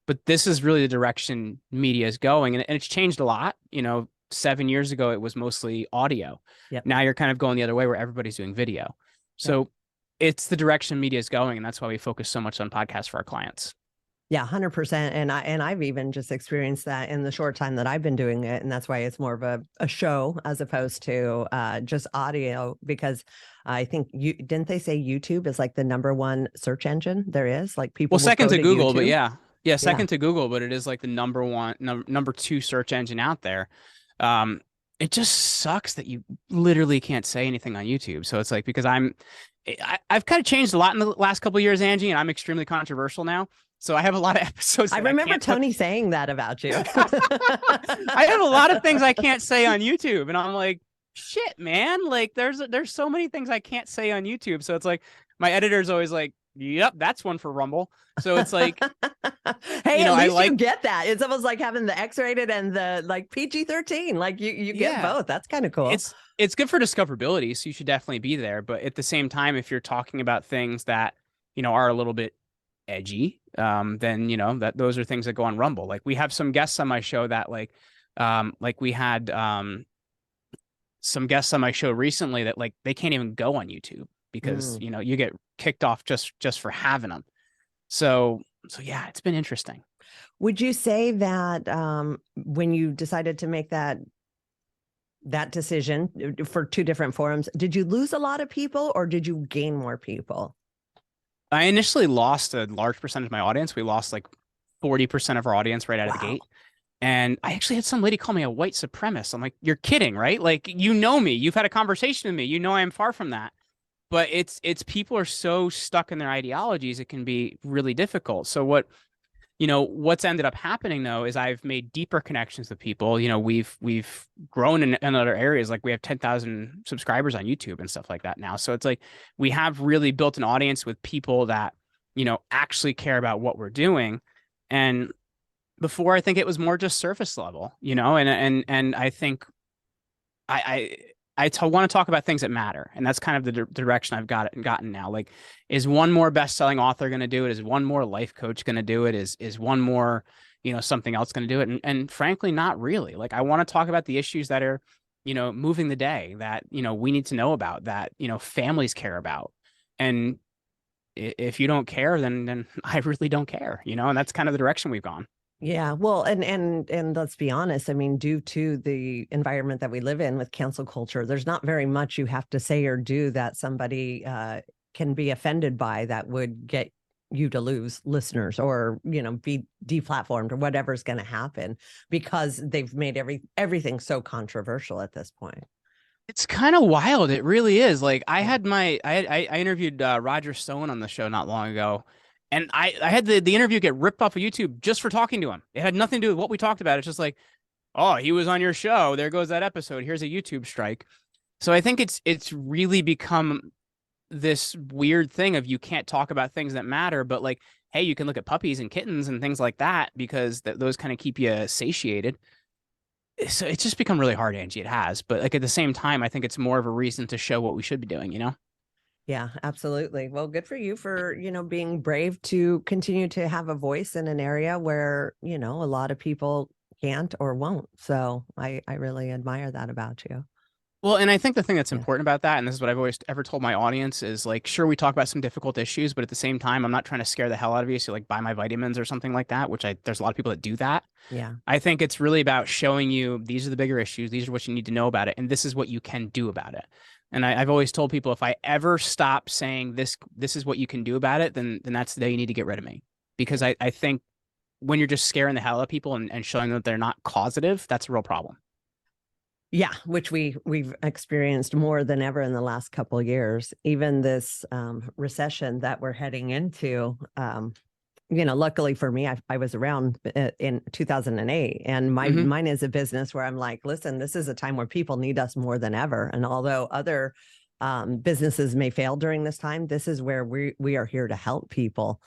But this is really the direction media is going. And it's changed a lot. 7 years ago, it was mostly audio. Yep. Now you're kind of going the other way where everybody's doing video. So it's the direction media is going. And that's why we focus so much on podcasts for our clients. Yeah, 100%. And I've even just experienced that in the short time that I've been doing it. And that's why it's more of a show as opposed to just audio, because I think didn't they say YouTube is like the #1 search engine there is? Like people. Well, second to Google, YouTube. but second to Google, but it is like the number 2 search engine out there. It just sucks that you literally can't say anything on YouTube. So it's like, because I've kind of changed a lot in the last couple of years, Angie, and I'm extremely controversial now. So I have a lot of episodes. I remember Tony saying that about you. I have a lot of things I can't say on YouTube, and I'm like, shit, man. Like there's so many things I can't say on YouTube. So it's like my editor's always like, yep, that's one for Rumble. So it's like, hey, at least you get that. It's almost like having the X-rated and the like PG-13. Like you get both. That's kind of cool. It's good for discoverability, so you should definitely be there. But at the same time, if you're talking about things that are a little bit edgy, then that those are things that go on Rumble. Like we have some guests on my show that like we had some guests on my show recently that like they can't even go on YouTube because you get kicked off just for having them. So yeah, it's been interesting. Would you say that when you decided to make that decision for 2 different forums, did you lose a lot of people or did you gain more people? I initially lost a large percentage of my audience. We lost like 40% of our audience right out of the gate. And I actually had some lady call me a white supremacist. I'm like, you're kidding, right? Like, you know me, you've had a conversation with me. I am far from that. But it's people are so stuck in their ideologies, it can be really difficult. So what's ended up happening though is I've made deeper connections with people. We've grown in other areas. Like we have 10,000 subscribers on YouTube and stuff like that now. So it's like we have really built an audience with people that actually care about what we're doing. And before, I think it was more just surface level, and I think I want to talk about things that matter. And that's kind of the direction I've gotten now. Like, is one more best-selling author going to do it? Is one more life coach going to do it? Is one more, something else going to do it? And frankly, not really. Like, I want to talk about the issues that are, moving the day that, we need to know about, that, families care about. And if you don't care, then I really don't care, and that's kind of the direction we've gone. Yeah, well, and let's be honest. I mean, due to the environment that we live in with cancel culture, there's not very much you have to say or do that somebody can be offended by that would get you to lose listeners or, be deplatformed or whatever's going to happen because they've made everything so controversial at this point. It's kind of wild. It really is. Like I interviewed Roger Stone on the show not long ago, and I had the interview get ripped off of YouTube just for talking to him. It had nothing to do with what we talked about. It's just like, oh, he was on your show. There goes that episode. Here's a YouTube strike. So I think it's really become this weird thing of you can't talk about things that matter, but like, hey, you can look at puppies and kittens and things like that because those kind of keep you satiated. So it's just become really hard, Angie. It has, but like at the same time, I think it's more of a reason to show what we should be doing, Yeah, absolutely. Well, good for you for, being brave to continue to have a voice in an area where, a lot of people can't or won't. So I really admire that about you. Well, and I think the thing that's Yeah. important about that, and this is what I've always ever told my audience, is like, sure, we talk about some difficult issues, but at the same time, I'm not trying to scare the hell out of you. So like buy my vitamins or something like that, which there's a lot of people that do that. Yeah. I think it's really about showing you these are the bigger issues. These are what you need to know about it. And this is what you can do about it. And I've always told people, if I ever stop saying this is what you can do about it, then that's the day you need to get rid of me. Because I think when you're just scaring the hell out of people and showing them that they're not causative, that's a real problem. Yeah, which we've experienced more than ever in the last couple of years. Even this recession that we're heading into, luckily for me, I was around in 2008, and mine is a business where I'm like, listen, this is a time where people need us more than ever. And although other businesses may fail during this time, this is where we are here to help people.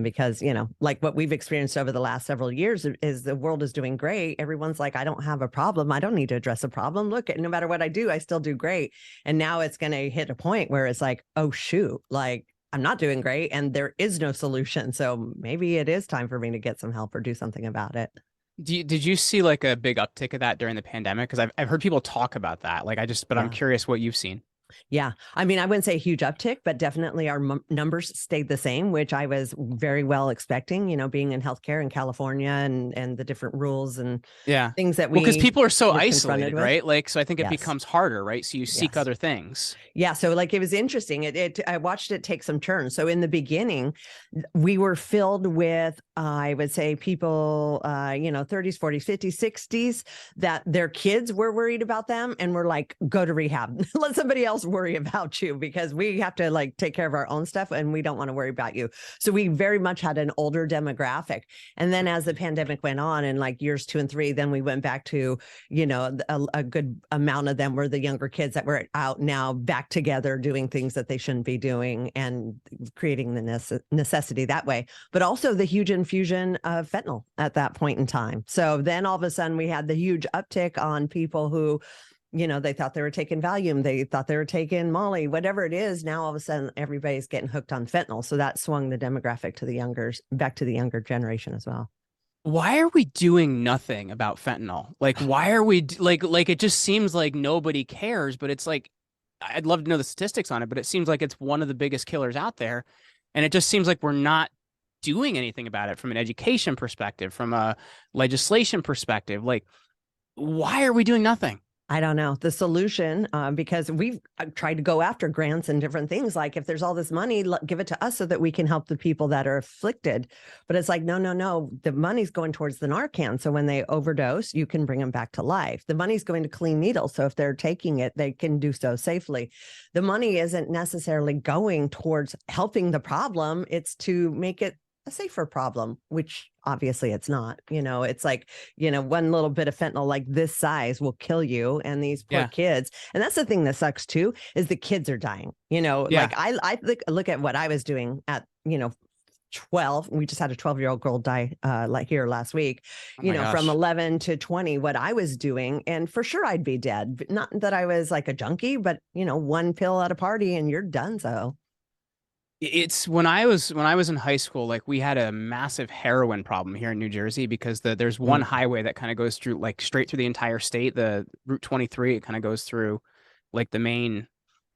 Because, like what we've experienced over the last several years is the world is doing great. Everyone's like, I don't have a problem. I don't need to address a problem. Look, no matter what I do, I still do great. And now it's going to hit a point where it's like, oh, shoot, like I'm not doing great and there is no solution. So maybe it is time for me to get some help or do something about it. Did you see like a big uptick of that during the pandemic? Because I've heard people talk about that. Like but I'm curious what you've seen. Yeah. I mean, I wouldn't say a huge uptick, but definitely our numbers stayed the same, which I was very well expecting, being in healthcare in California and the different rules and things that because people are so were isolated, right? Like, so I think it Yes. becomes harder, right? So you seek Yes. other things. Yeah. So like it was interesting. I watched it take some turns. So in the beginning, we were filled with, I would say people, 30s, 40s, 50s, 60s, that their kids were worried about them and were like, go to rehab. Let somebody else worry about you because we have to like take care of our own stuff and we don't want to worry about you. So we very much had an older demographic. And then as the pandemic went on and like years 2 and 3, then we went back to, a good amount of them were the younger kids that were out now back together doing things that they shouldn't be doing and creating the necessity that way, but also the huge infusion of fentanyl at that point in time. So then all of a sudden we had the huge uptick on people who, they thought they were taking Valium, they thought they were taking Molly, whatever it is. Now all of a sudden everybody's getting hooked on fentanyl. So that swung the demographic back to the younger generation as well. Why are we doing nothing about fentanyl? Like, why are we like it just seems like nobody cares, but it's like, I'd love to know the statistics on it, but it seems like it's one of the biggest killers out there. And it just seems like we're not doing anything about it from an education perspective, from a legislation perspective. Like, why are we doing nothing? I don't know the solution because we've tried to go after grants and different things. Like if there's all this money, give it to us so that we can help the people that are afflicted. But it's like, no. The money's going towards the Narcan. So when they overdose, you can bring them back to life. The money's going to clean needles. So if they're taking it, they can do so safely. The money isn't necessarily going towards helping the problem. It's to make it a safer problem, which obviously it's not. It's like, one little bit of fentanyl like this size will kill you. And these poor kids. And that's the thing that sucks too, is the kids are dying. Like I look at what I was doing at, 12. We just had a 12-year-old girl die like here last week, from 11 to 20, what I was doing. And for sure I'd be dead. Not that I was like a junkie, but one pill at a party and you're done. So it's when I was in high school, like we had a massive heroin problem here in New Jersey because there's one highway that kind of goes through like straight through the entire state, the Route 23. It kind of goes through like the main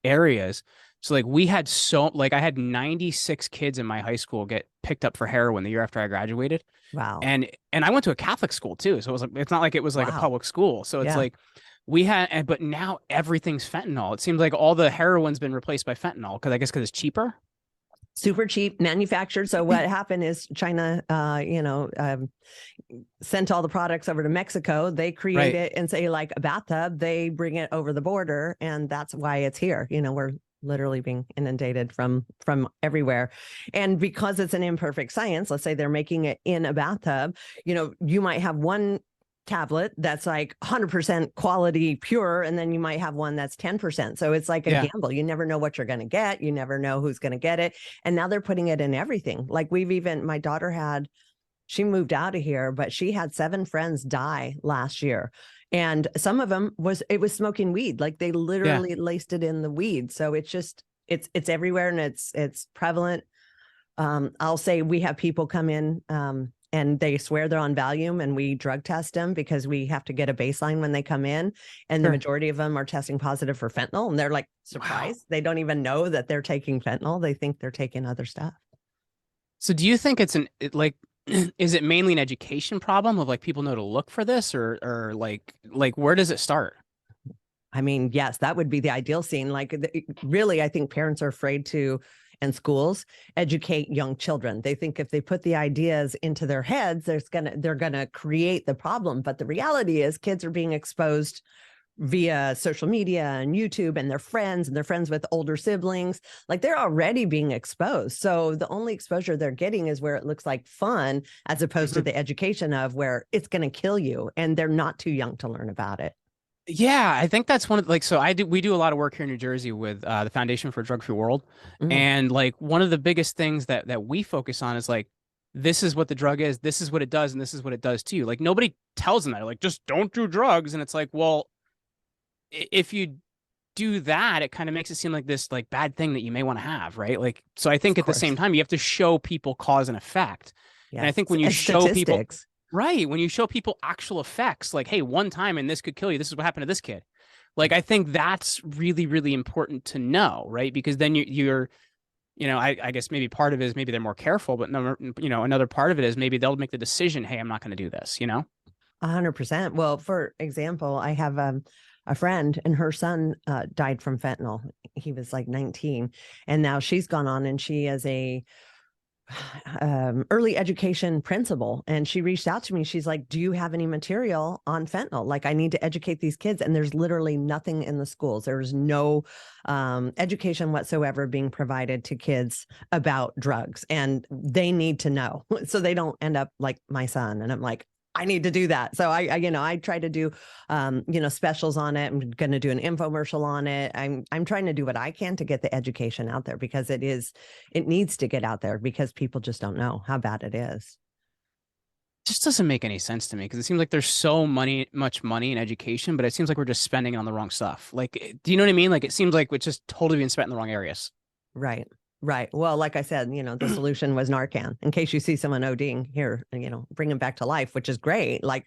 areas. So like I had 96 kids in my high school get picked up for heroin the year after I graduated. Wow. And I went to a Catholic school too. So it's not like it was like a public school. So it's like but now everything's fentanyl. It seems like all the heroin's been replaced by fentanyl because it's cheaper. super cheap, manufactured. So what happened is China, sent all the products over to Mexico. They create it and say like a bathtub, they bring it over the border, and that's why it's here. We're literally being inundated from everywhere. And because it's an imperfect science, let's say they're making it in a bathtub, you might have one tablet that's like 100% quality pure, and then you might have one that's 10%. So it's like a gamble. You never know what you're going to get. You never know who's going to get it. And now they're putting it in everything. Like my daughter she moved out of here, but she had 7 friends die last year. And some of them was smoking weed. Like they literally laced it in the weed. So it's just, it's everywhere, and it's prevalent. I'll say we have people come in, and they swear they're on Valium, and we drug test them because we have to get a baseline when they come in. And the majority of them are testing positive for fentanyl, and they're like surprised. Wow. They don't even know that they're taking fentanyl. They think they're taking other stuff. So do you think is it mainly an education problem of like people know to look for this, or like where does it start? I mean, yes, that would be the ideal scene. Like really, I think parents are afraid to, and schools educate young children. They think if they put the ideas into their heads, they're gonna create the problem. But the reality is kids are being exposed via social media and YouTube, and they're friends with older siblings. Like they're already being exposed. So the only exposure they're getting is where it looks like fun, as opposed to the education of where it's going to kill you, and they're not too young to learn about it. Yeah, I think that's one of we do a lot of work here in New Jersey with the Foundation for a Drug-Free World. And like one of the biggest things that we focus on is like, this is what the drug is, this is what it does, and this is what it does to you. Like nobody tells them that, like, just don't do drugs. And it's like, well, if you do that, it kind of makes it seem like this like bad thing that you may want to have, right? Like, so I think at the same time, you have to show people cause and effect. Yes. And I think when you show people, right, when you show people actual effects, like, hey, one time and this could kill you, this is what happened to this kid. Like, I think that's really, really important to know, right? Because then you're, I guess maybe part of it is maybe they're more careful, but another part of it is maybe they'll make the decision, hey, I'm not going to do this, 100%. Well, for example, I have a friend, and her son died from fentanyl. He was like 19, and now she's gone on, and she is a early education principal, and she reached out to me. She's like, do you have any material on fentanyl? Like, I need to educate these kids. And there's literally nothing in the schools. There's no education whatsoever being provided to kids about drugs, and they need to know so they don't end up like my son. And I'm like, I need to do that. So I try to do, specials on it. I'm going to do an infomercial on it. I'm trying to do what I can to get the education out there, because it needs to get out there, because people just don't know how bad it is. It just doesn't make any sense to me, because it seems like there's so much money in education, but it seems like we're just spending it on the wrong stuff. Like, do you know what I mean? Like, it seems like it's just totally being spent in the wrong areas. Right. Right. Well, like I said, the solution was Narcan. In case you see someone ODing, here, bring them back to life, which is great. Like,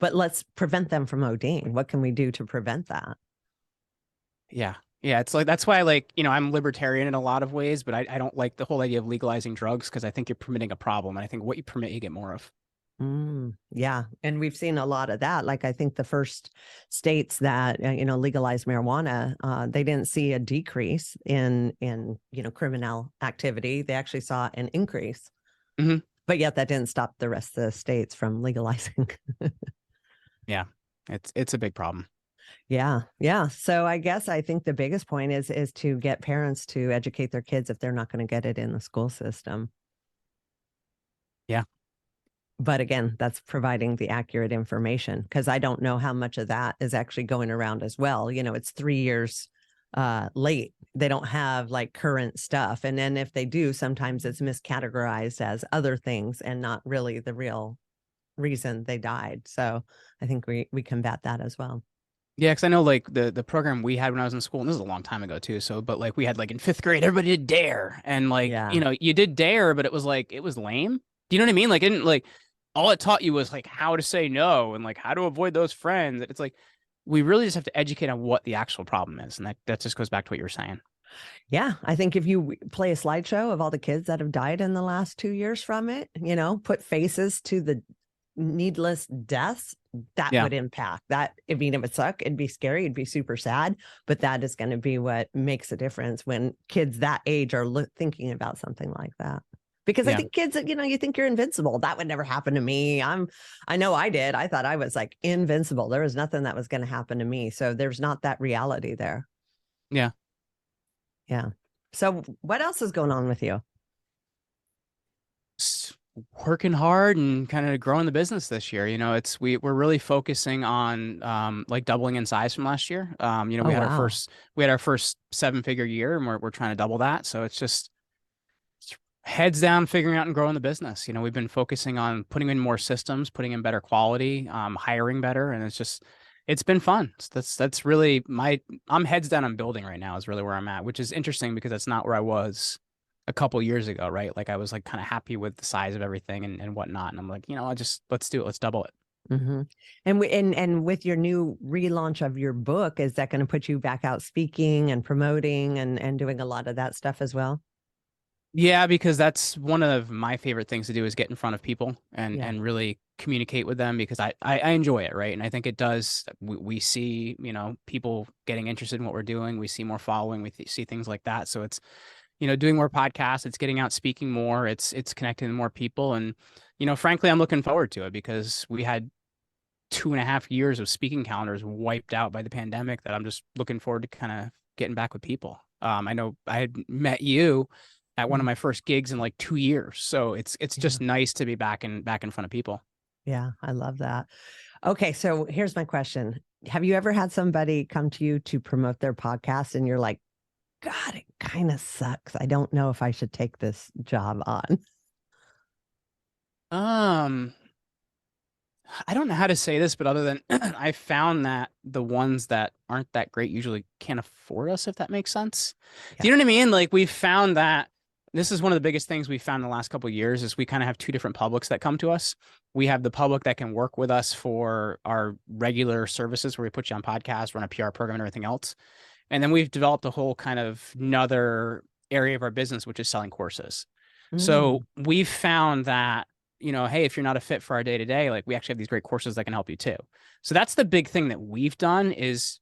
but let's prevent them from ODing. What can we do to prevent that? Yeah. Yeah. It's like, that's why, I'm libertarian in a lot of ways, but I don't like the whole idea of legalizing drugs, because I think you're permitting a problem. And I think what you permit, you get more of. Yeah. And we've seen a lot of that. Like, I think the first states that, legalized marijuana, they didn't see a decrease in criminal activity. They actually saw an increase, but yet that didn't stop the rest of the states from legalizing. Yeah. It's a big problem. Yeah. Yeah. So I think the biggest point is to get parents to educate their kids if they're not going to get it in the school system. Yeah. But again, that's providing the accurate information, because I don't know how much of that is actually going around as well. It's 3 years late. They don't have like current stuff. And then if they do, sometimes it's miscategorized as other things and not really the real reason they died. So I think we combat that as well. Yeah, because I know like the program we had when I was in school, and this is a long time ago too. So, but like we had like in 5th grade, everybody did DARE, and like you did DARE, but it was lame. Do you know what I mean? Like, it didn't like. All it taught you was like how to say no and like how to avoid those friends. It's like, we really just have to educate on what the actual problem is. And that just goes back to what you were saying. Yeah. I think if you play a slideshow of all the kids that have died in the last 2 years from it, put faces to the needless deaths, that Yeah. would impact that. I mean, it would suck. It'd be scary. It'd be super sad. But that is going to be what makes a difference when kids that age are thinking about something like that. Because I Yeah. think kids, you think you're invincible. That would never happen to me. I know I did. I thought I was like invincible. There was nothing that was going to happen to me. So there's not that reality there. Yeah. Yeah. So what else is going on with you? Working hard and kind of growing the business this year. We're really focusing on like doubling in size from last year. We Oh, had wow. we had our first 7-figure year, and we're trying to double that. So it's heads down, figuring out and growing the business. We've been focusing on putting in more systems, putting in better quality, hiring better, and it's been fun. That's really I'm heads down on building right now is really where I'm at, which is interesting because that's not where I was a couple years ago, right? Like I was like kind of happy with the size of everything and whatnot. And I'm like, let's do it. Let's double it. Mm-hmm. And with your new relaunch of your book, is that going to put you back out speaking and promoting and doing a lot of that stuff as well? Yeah, because that's one of my favorite things to do is get in front of people Yeah. and really communicate with them because I enjoy it, right? And I think it does. We see, people getting interested in what we're doing. We see more following. We see things like that. So it's, doing more podcasts. It's getting out speaking more. It's connecting to more people. And, frankly, I'm looking forward to it because we had 2.5 years of speaking calendars wiped out by the pandemic that I'm just looking forward to kind of getting back with people. I know I had met you at one of my first gigs in like 2 years. So it's just nice to be back in front of people. Yeah, I love that. Okay, so here's my question. Have you ever had somebody come to you to promote their podcast and you're like, God, it kind of sucks. I don't know if I should take this job on. I don't know how to say this, but other than I found that the ones that aren't that great usually can't afford us, if that makes sense. Do you know what I mean? Like we found that this is one of the biggest things we found in the last couple of years is we kind of have two different publics that come to us. We have the public that can work with us for our regular services where we put you on podcasts, run a PR program and everything else. And then we've developed a whole kind of another area of our business, which is selling courses. So we've found that hey, if you're not a fit for our day to day, like we actually have these great courses that can help you too. So that's the big thing that we've done is,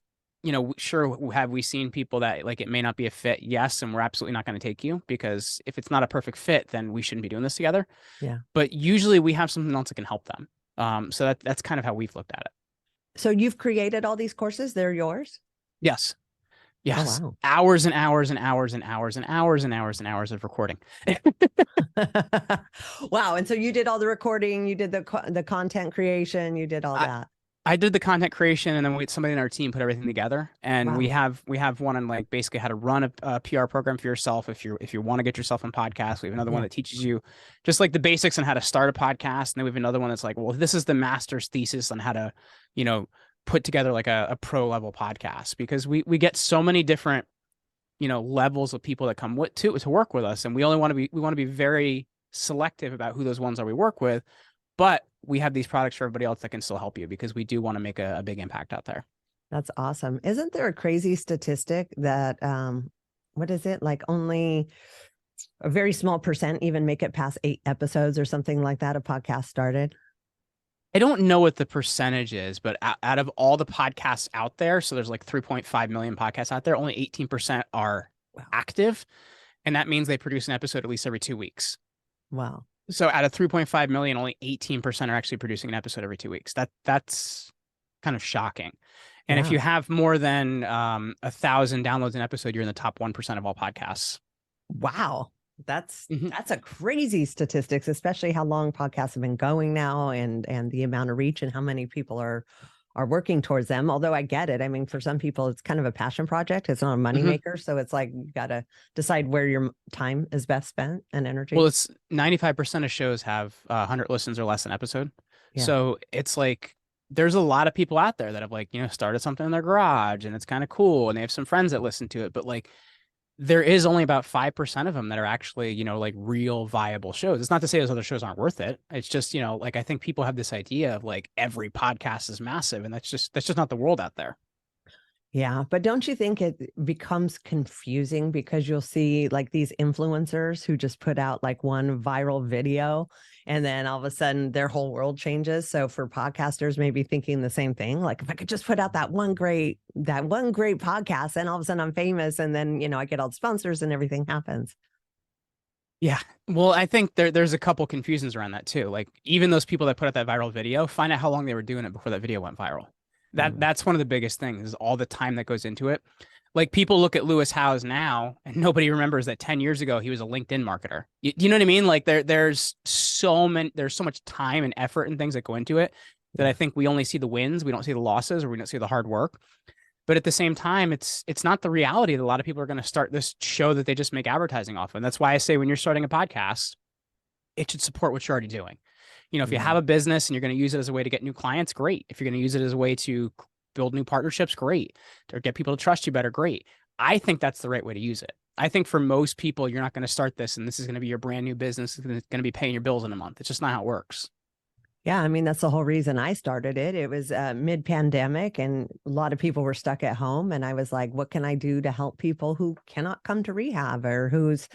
sure, have we seen people that like it may not be a fit? Yes. And we're absolutely not going to take you because if it's not a perfect fit, then we shouldn't be doing this together. Yeah. But usually we have something else that can help them. So that's kind of how we've looked at it. So you've created all these courses. They're yours? Yes. Yes. Oh, wow. Hours and hours and hours and hours and hours and hours and hours of recording. Wow. And so you did all the recording, you did the content creation, you did all that. I did the content creation and then somebody in our team put everything together. And Wow. we have one on like basically how to run a PR program for yourself. If you want to get yourself on podcasts, we have another one that teaches you just like the basics on how to start a podcast. And then we have another one that's like, well, this is the master's thesis on how to, put together like a pro level podcast because we get so many different, levels of people that come to work with us. And we want to be very selective about who those ones are we work with. But we have these products for everybody else that can still help you because we do want to make a big impact out there. That's awesome. Isn't there a crazy statistic that, what is it? Like only a very small percent even make it past 8 episodes or something like that, a podcast started? I don't know what the percentage is, but out of all the podcasts out there, so there's like 3.5 million podcasts out there, only 18% are active. And that means they produce an episode at least every 2 weeks. Wow. So out of 3.5 million, only 18% are actually producing an episode every 2 weeks. That's kind of shocking. And if you have more than 1,000 downloads an episode, you're in the top 1% of all podcasts. Wow. That's a crazy statistics, especially how long podcasts have been going now and the amount of reach and how many people are working towards them. Although I get it. I mean, for some people, it's kind of a passion project. It's not a moneymaker. So it's like, you got to decide where your time is best spent and energy. Well, it's 95% of shows have 100 listens or less an episode. Yeah. So it's like, there's a lot of people out there that have like, started something in their garage and it's kind of cool. And they have some friends that listen to it, but like, there is only about 5% of them that are actually, like real viable shows. It's not to say those other shows aren't worth it. It's just, like, I think people have this idea of like every podcast is massive and that's just not the world out there. Yeah, but don't you think it becomes confusing because you'll see like these influencers who just put out like one viral video and then all of a sudden their whole world changes. So for podcasters, maybe thinking the same thing, like if I could just put out that one great podcast, and all of a sudden I'm famous, and then I get all the sponsors and everything happens. Yeah. Well, I think there's a couple confusions around that too. Like even those people that put out that viral video, find out how long they were doing it before that video went viral. That's one of the biggest things is all the time that goes into it. Like people look at Lewis Howes now and nobody remembers that 10 years ago he was a LinkedIn marketer. You know what I mean? Like there's so much time and effort and things that go into it that I think we only see the wins, we don't see the losses, or we don't see the hard work. But at the same time, it's not the reality that a lot of people are going to start this show that they just make advertising off of. And that's why I say when you're starting a podcast, it should support what you're already doing. If you have a business and you're going to use it as a way to get new clients, great. If you're going to use it as a way to build new partnerships, great. Or get people to trust you better, great. I think that's the right way to use it. I think for most people, you're not going to start this and this is going to be your brand new business. It's going to be paying your bills in a month. It's just not how it works. Yeah, I mean, that's the whole reason I started it. It was mid-pandemic and a lot of people were stuck at home. And I was like, what can I do to help people who cannot come to rehab or who's,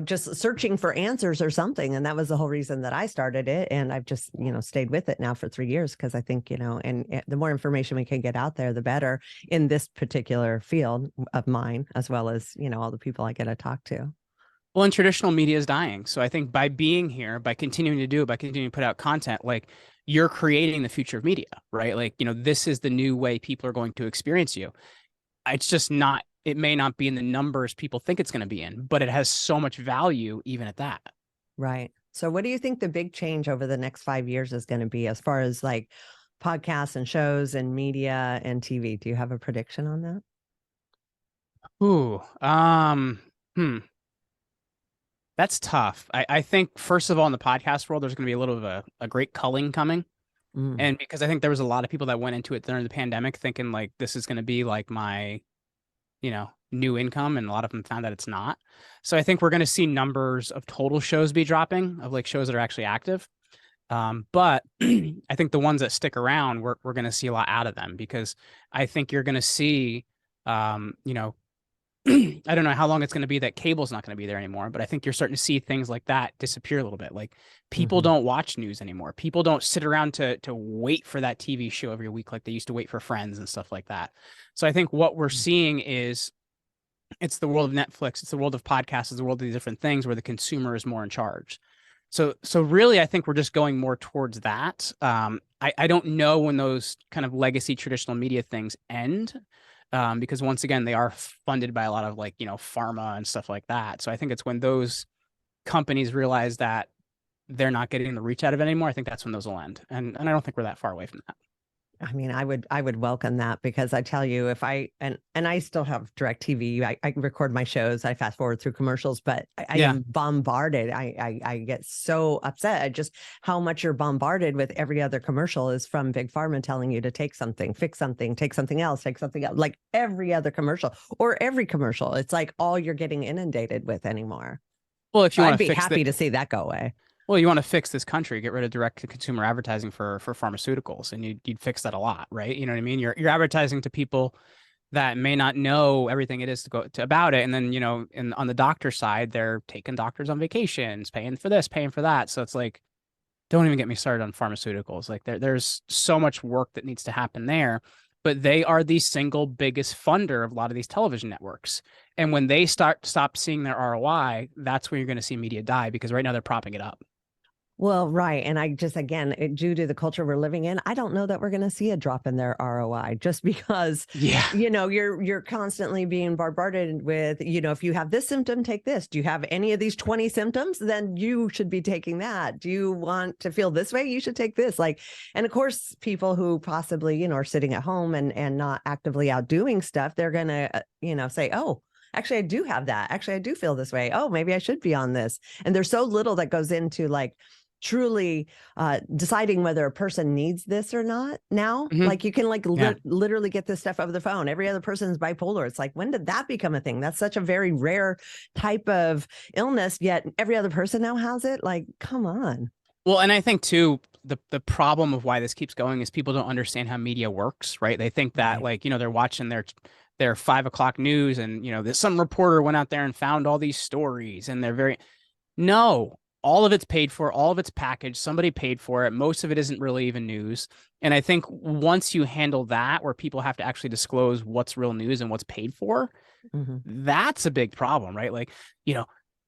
just searching for answers or something. And that was the whole reason that I started it. And I've just, stayed with it now for 3 years because I think, and the more information we can get out there, the better in this particular field of mine, as well as, all the people I get to talk to. Well, and traditional media is dying. So I think by being here, by continuing to do it, by continuing to put out content, like you're creating the future of media, right? Like, this is the new way people are going to experience you. It's just not, it may not be in the numbers people think it's going to be in, but it has so much value even at that. Right. So what do you think the big change over the next 5 years is going to be as far as like podcasts and shows and media and TV? Do you have a prediction on that? Ooh, That's tough. I think, first of all, in the podcast world, there's going to be a little of a great culling coming. And because I think there was a lot of people that went into it during the pandemic thinking like, this is going to be like my, new income. And a lot of them found that it's not. So I think we're going to see numbers of total shows be dropping, of like shows that are actually active. But I think the ones that stick around, we're going to see a lot out of them, because I think you're going to see, I don't know how long it's going to be that cable's not going to be there anymore, but I think you're starting to see things like that disappear a little bit. Like people don't watch news anymore. People don't sit around to wait for that TV show every week like they used to wait for Friends and stuff like that. So I think what we're seeing is it's the world of Netflix, it's the world of podcasts, it's the world of these different things where the consumer is more in charge. So really, I think we're just going more towards that. I don't know when those kind of legacy traditional media things end. Because once again, they are funded by a lot of like, pharma and stuff like that. So I think it's when those companies realize that they're not getting the reach out of it anymore, I think that's when those will end. And I don't think we're that far away from that. I mean, I would welcome that, because I tell you, if I still have DirecTV, I record my shows, I fast forward through commercials, but I am bombarded. I get so upset at just how much you're bombarded with. Every other commercial is from Big Pharma telling you to take something, fix something, take something else, like every other commercial or every commercial. It's like all you're getting inundated with anymore. Well, if you want I'd be happy to see that go away. Well, you want to fix this country, get rid of direct to consumer advertising for pharmaceuticals, and you'd fix that a lot, right? You know what I mean? You're advertising to people that may not know everything it is about it. And then, on the doctor side, they're taking doctors on vacations, paying for this, paying for that. So it's like, don't even get me started on pharmaceuticals. Like there's so much work that needs to happen there, but they are the single biggest funder of a lot of these television networks. And when they stop seeing their ROI, that's when you're going to see media die, because right now they're propping it up. Well, right. And I just, again, due to the culture we're living in, I don't know that we're going to see a drop in their ROI, just because, you're constantly being bombarded with, if you have this symptom, take this. Do you have any of these 20 symptoms? Then you should be taking that. Do you want to feel this way? You should take this. And of course, people who possibly, are sitting at home and not actively out doing stuff, they're going to, say, oh, actually, I do have that. Actually, I do feel this way. Oh, maybe I should be on this. And there's so little that goes into truly deciding whether a person needs this or not now. Like you can literally get this stuff over the phone. Every other person is bipolar. It's like, when did that become a thing? That's such a very rare type of illness, yet every other person now has it. Like, come on. Well, and I think too, the problem of why this keeps going is people don't understand how media works, right? They think that Right. like, they're watching their 5 o'clock news and, that some reporter went out there and found all these stories and no, all of it's paid for, all of it's packaged. Somebody paid for it. Most of it isn't really even news. And I think once you handle that, where people have to actually disclose what's real news and what's paid for, that's a big problem, right? Like,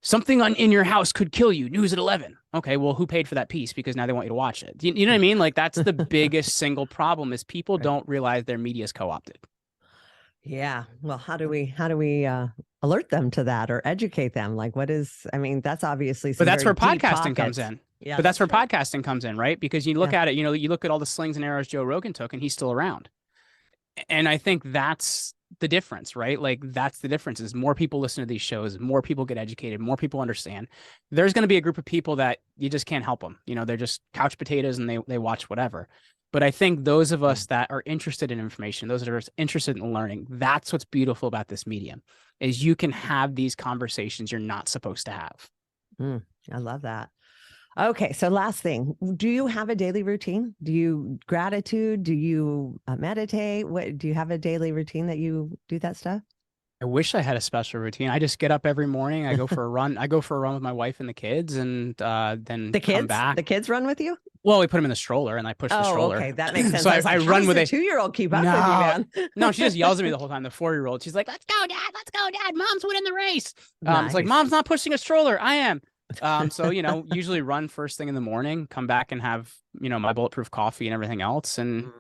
something in your house could kill you. News at 11. Okay, well, who paid for that piece? Because now they want you to watch it. You know what I mean? Like that's the biggest single problem is people don't realize their media is co-opted. Yeah. Well, how do we alert them to that or educate them? Like I mean, that's obviously But some that's very where deep podcasting comes pockets. in. Yeah, But that's where true. podcasting comes in, right? Because you look at it, you look at all the slings and arrows Joe Rogan took and he's still around. And I think that's the difference, right? Like that's the difference is more people listen to these shows, more people get educated, more people understand. There's going to be a group of people that you just can't help them. They're just couch potatoes and they watch whatever. But I think those of us that are interested in information, those that are interested in learning, that's what's beautiful about this medium is you can have these conversations you're not supposed to have. I love that. Okay. So last thing, do you have a daily routine? Do you gratitude? Do you meditate? What do you have a daily routine that you do that stuff? I wish I had a special routine. I just get up every morning. I go for a run. I go for a run with my wife and the kids and then come back. The kids run with you? Well, we put them in the stroller and I push the stroller. Okay. That makes sense. So I was like, I how run does with the a 2-year-old keep up with you, man? No, she just yells at me the whole time. The 4-year-old, she's like, let's go, Dad. Let's go, Dad. Mom's winning the race. It's like, Nice. Mom's not pushing a stroller. I am. So, usually run first thing in the morning, come back and have, my bulletproof coffee and everything else. And,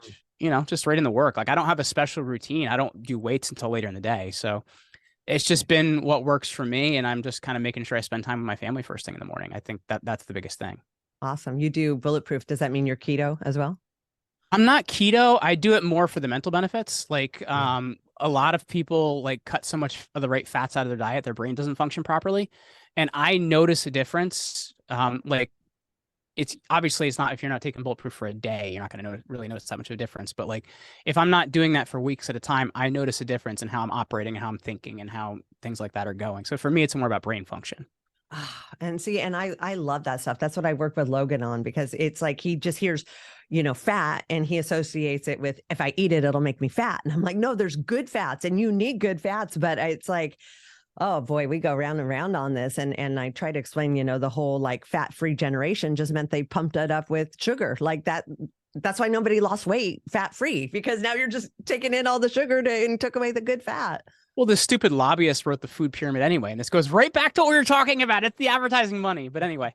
just right in the work. Like I don't have a special routine. I don't do weights until later in the day. So it's just been what works for me. And I'm just kind of making sure I spend time with my family first thing in the morning. I think that's the biggest thing. Awesome. You do bulletproof. Does that mean you're keto as well? I'm not keto. I do it more for the mental benefits. Like, a lot of people like cut so much of the right fats out of their diet, their brain doesn't function properly. And I notice a difference. Like it's not, if you're not taking bulletproof for a day, you're not going to really notice that much of a difference. But like, if I'm not doing that for weeks at a time, I notice a difference in how I'm operating and how I'm thinking and how things like that are going. So for me, it's more about brain function. And see, and I love that stuff. That's what I work with Logan on because it's like he just hears, fat and he associates it with if I eat it, it'll make me fat. And I'm like, no, there's good fats and you need good fats. But it's like, oh boy, we go round and round on this. And I try to explain, the whole like fat-free generation just meant they pumped it up with sugar like that. That's why nobody lost weight fat-free because now you're just taking in all the sugar and took away the good fat. Well, the stupid lobbyist wrote the food pyramid anyway, and this goes right back to what we were talking about. It's the advertising money. But anyway.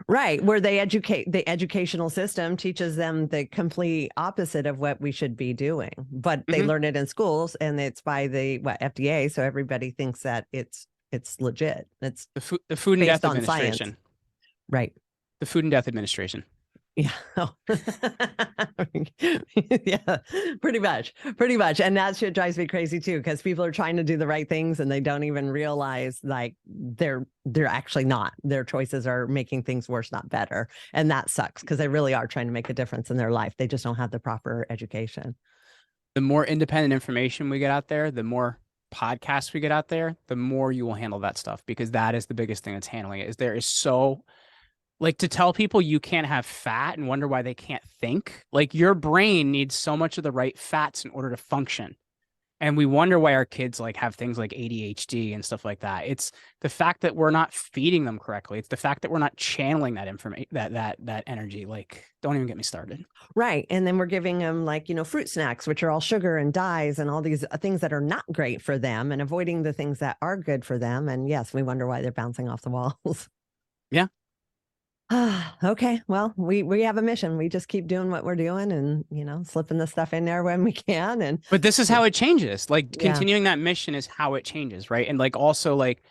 Right. Where the educational system teaches them the complete opposite of what we should be doing, but they learn it in schools and it's by the FDA. So everybody thinks that it's legit. It's the Food and Death Administration. Science. Right. The Food and Death Administration. Yeah. Yeah, pretty much. And that shit drives me crazy too, because people are trying to do the right things and they don't even realize like they're actually not. Their choices are making things worse, not better. And that sucks because they really are trying to make a difference in their life. They just don't have the proper education. The more independent information we get out there, the more podcasts we get out there, the more you will handle that stuff, because that is the biggest thing that's handling it. Is there is so like to tell people you can't have fat and wonder why they can't think. Like your brain needs so much of the right fats in order to function. And we wonder why our kids like have things like ADHD and stuff like that. It's the fact that we're not feeding them correctly. It's the fact that we're not channeling that information, that energy. Like, don't even get me started. Right. And then we're giving them like, fruit snacks, which are all sugar and dyes and all these things that are not great for them and avoiding the things that are good for them. And yes, we wonder why they're bouncing off the walls. Yeah. Okay. Well, we have a mission. We just keep doing what we're doing and, slipping the stuff in there when we can. But this is how it changes. Like continuing that mission is how it changes. Right. And like, also like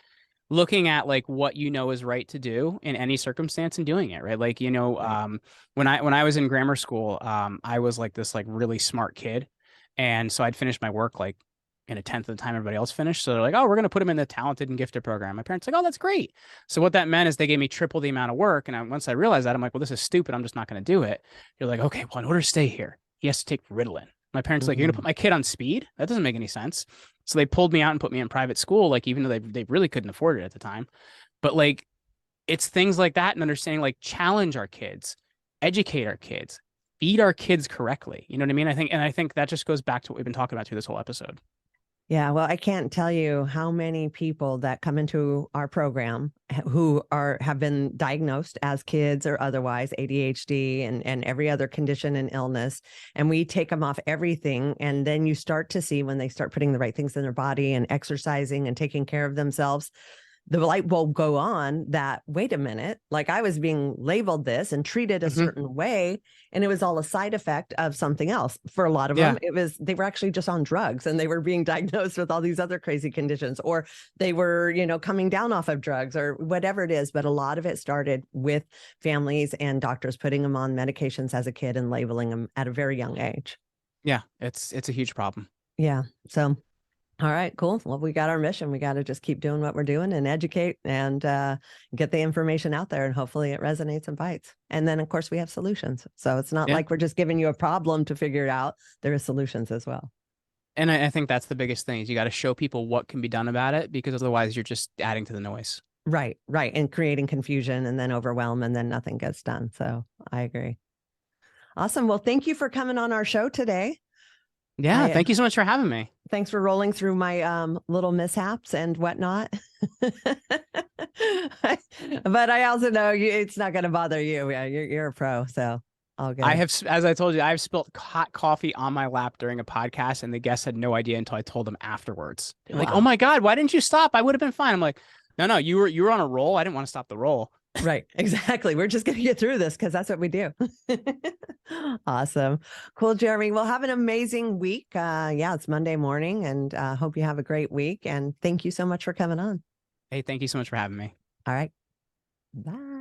looking at like what is right to do in any circumstance and doing it. Right. Like, when I was in grammar school, I was like this like really smart kid. And so I'd finish my work like in a tenth of the time everybody else finished. So they're like, oh, we're going to put him in the talented and gifted program. My parents like, oh, that's great. So what that meant is they gave me triple the amount of work. And once I realized that, I'm like, well, this is stupid. I'm just not going to do it. You're like, okay, well, in order to stay here, he has to take Ritalin. My parents like, you're going to put my kid on speed? That doesn't make any sense. So they pulled me out and put me in private school, like even though they really couldn't afford it at the time. But like, it's things like that and understanding, like challenge our kids. educate our kids, feed our kids correctly. You know what I mean? I think that just goes back to what we've been talking about through this whole episode. Yeah, well, I can't tell you how many people that come into our program who have been diagnosed as kids or otherwise ADHD and every other condition and illness, and we take them off everything, and then you start to see when they start putting the right things in their body and exercising and taking care of themselves, the light bulb go on that, wait a minute, like I was being labeled this and treated a certain way, and it was all a side effect of something else. For a lot of them, they were actually just on drugs and they were being diagnosed with all these other crazy conditions, or they were, coming down off of drugs or whatever it is. But a lot of it started with families and doctors putting them on medications as a kid and labeling them at a very young age. Yeah, it's a huge problem. Yeah. So all right, cool. Well, we got our mission. We got to just keep doing what we're doing and educate and get the information out there, and hopefully it resonates and bites. And then, of course, we have solutions. So it's not like we're just giving you a problem to figure it out. There are solutions as well. And I think that's the biggest thing is you got to show people what can be done about it, because otherwise you're just adding to the noise. Right. And creating confusion and then overwhelm, and then nothing gets done. So I agree. Awesome. Well, thank you for coming on our show today. Yeah, thank you so much for having me. Thanks for rolling through my little mishaps and whatnot. But I also know it's not going to bother you. Yeah, you're a pro, so all good. As I told you, I've spilled hot coffee on my lap during a podcast, and the guests had no idea until I told them afterwards. Wow. Like, oh my God, why didn't you stop? I would have been fine. I'm like, no, you were on a roll. I didn't want to stop the roll. Right. Exactly. We're just going to get through this because that's what we do. Awesome. Cool, Jeremy. Well, have an amazing week. It's Monday morning, and hope you have a great week. And thank you so much for coming on. Hey, thank you so much for having me. All right. Bye.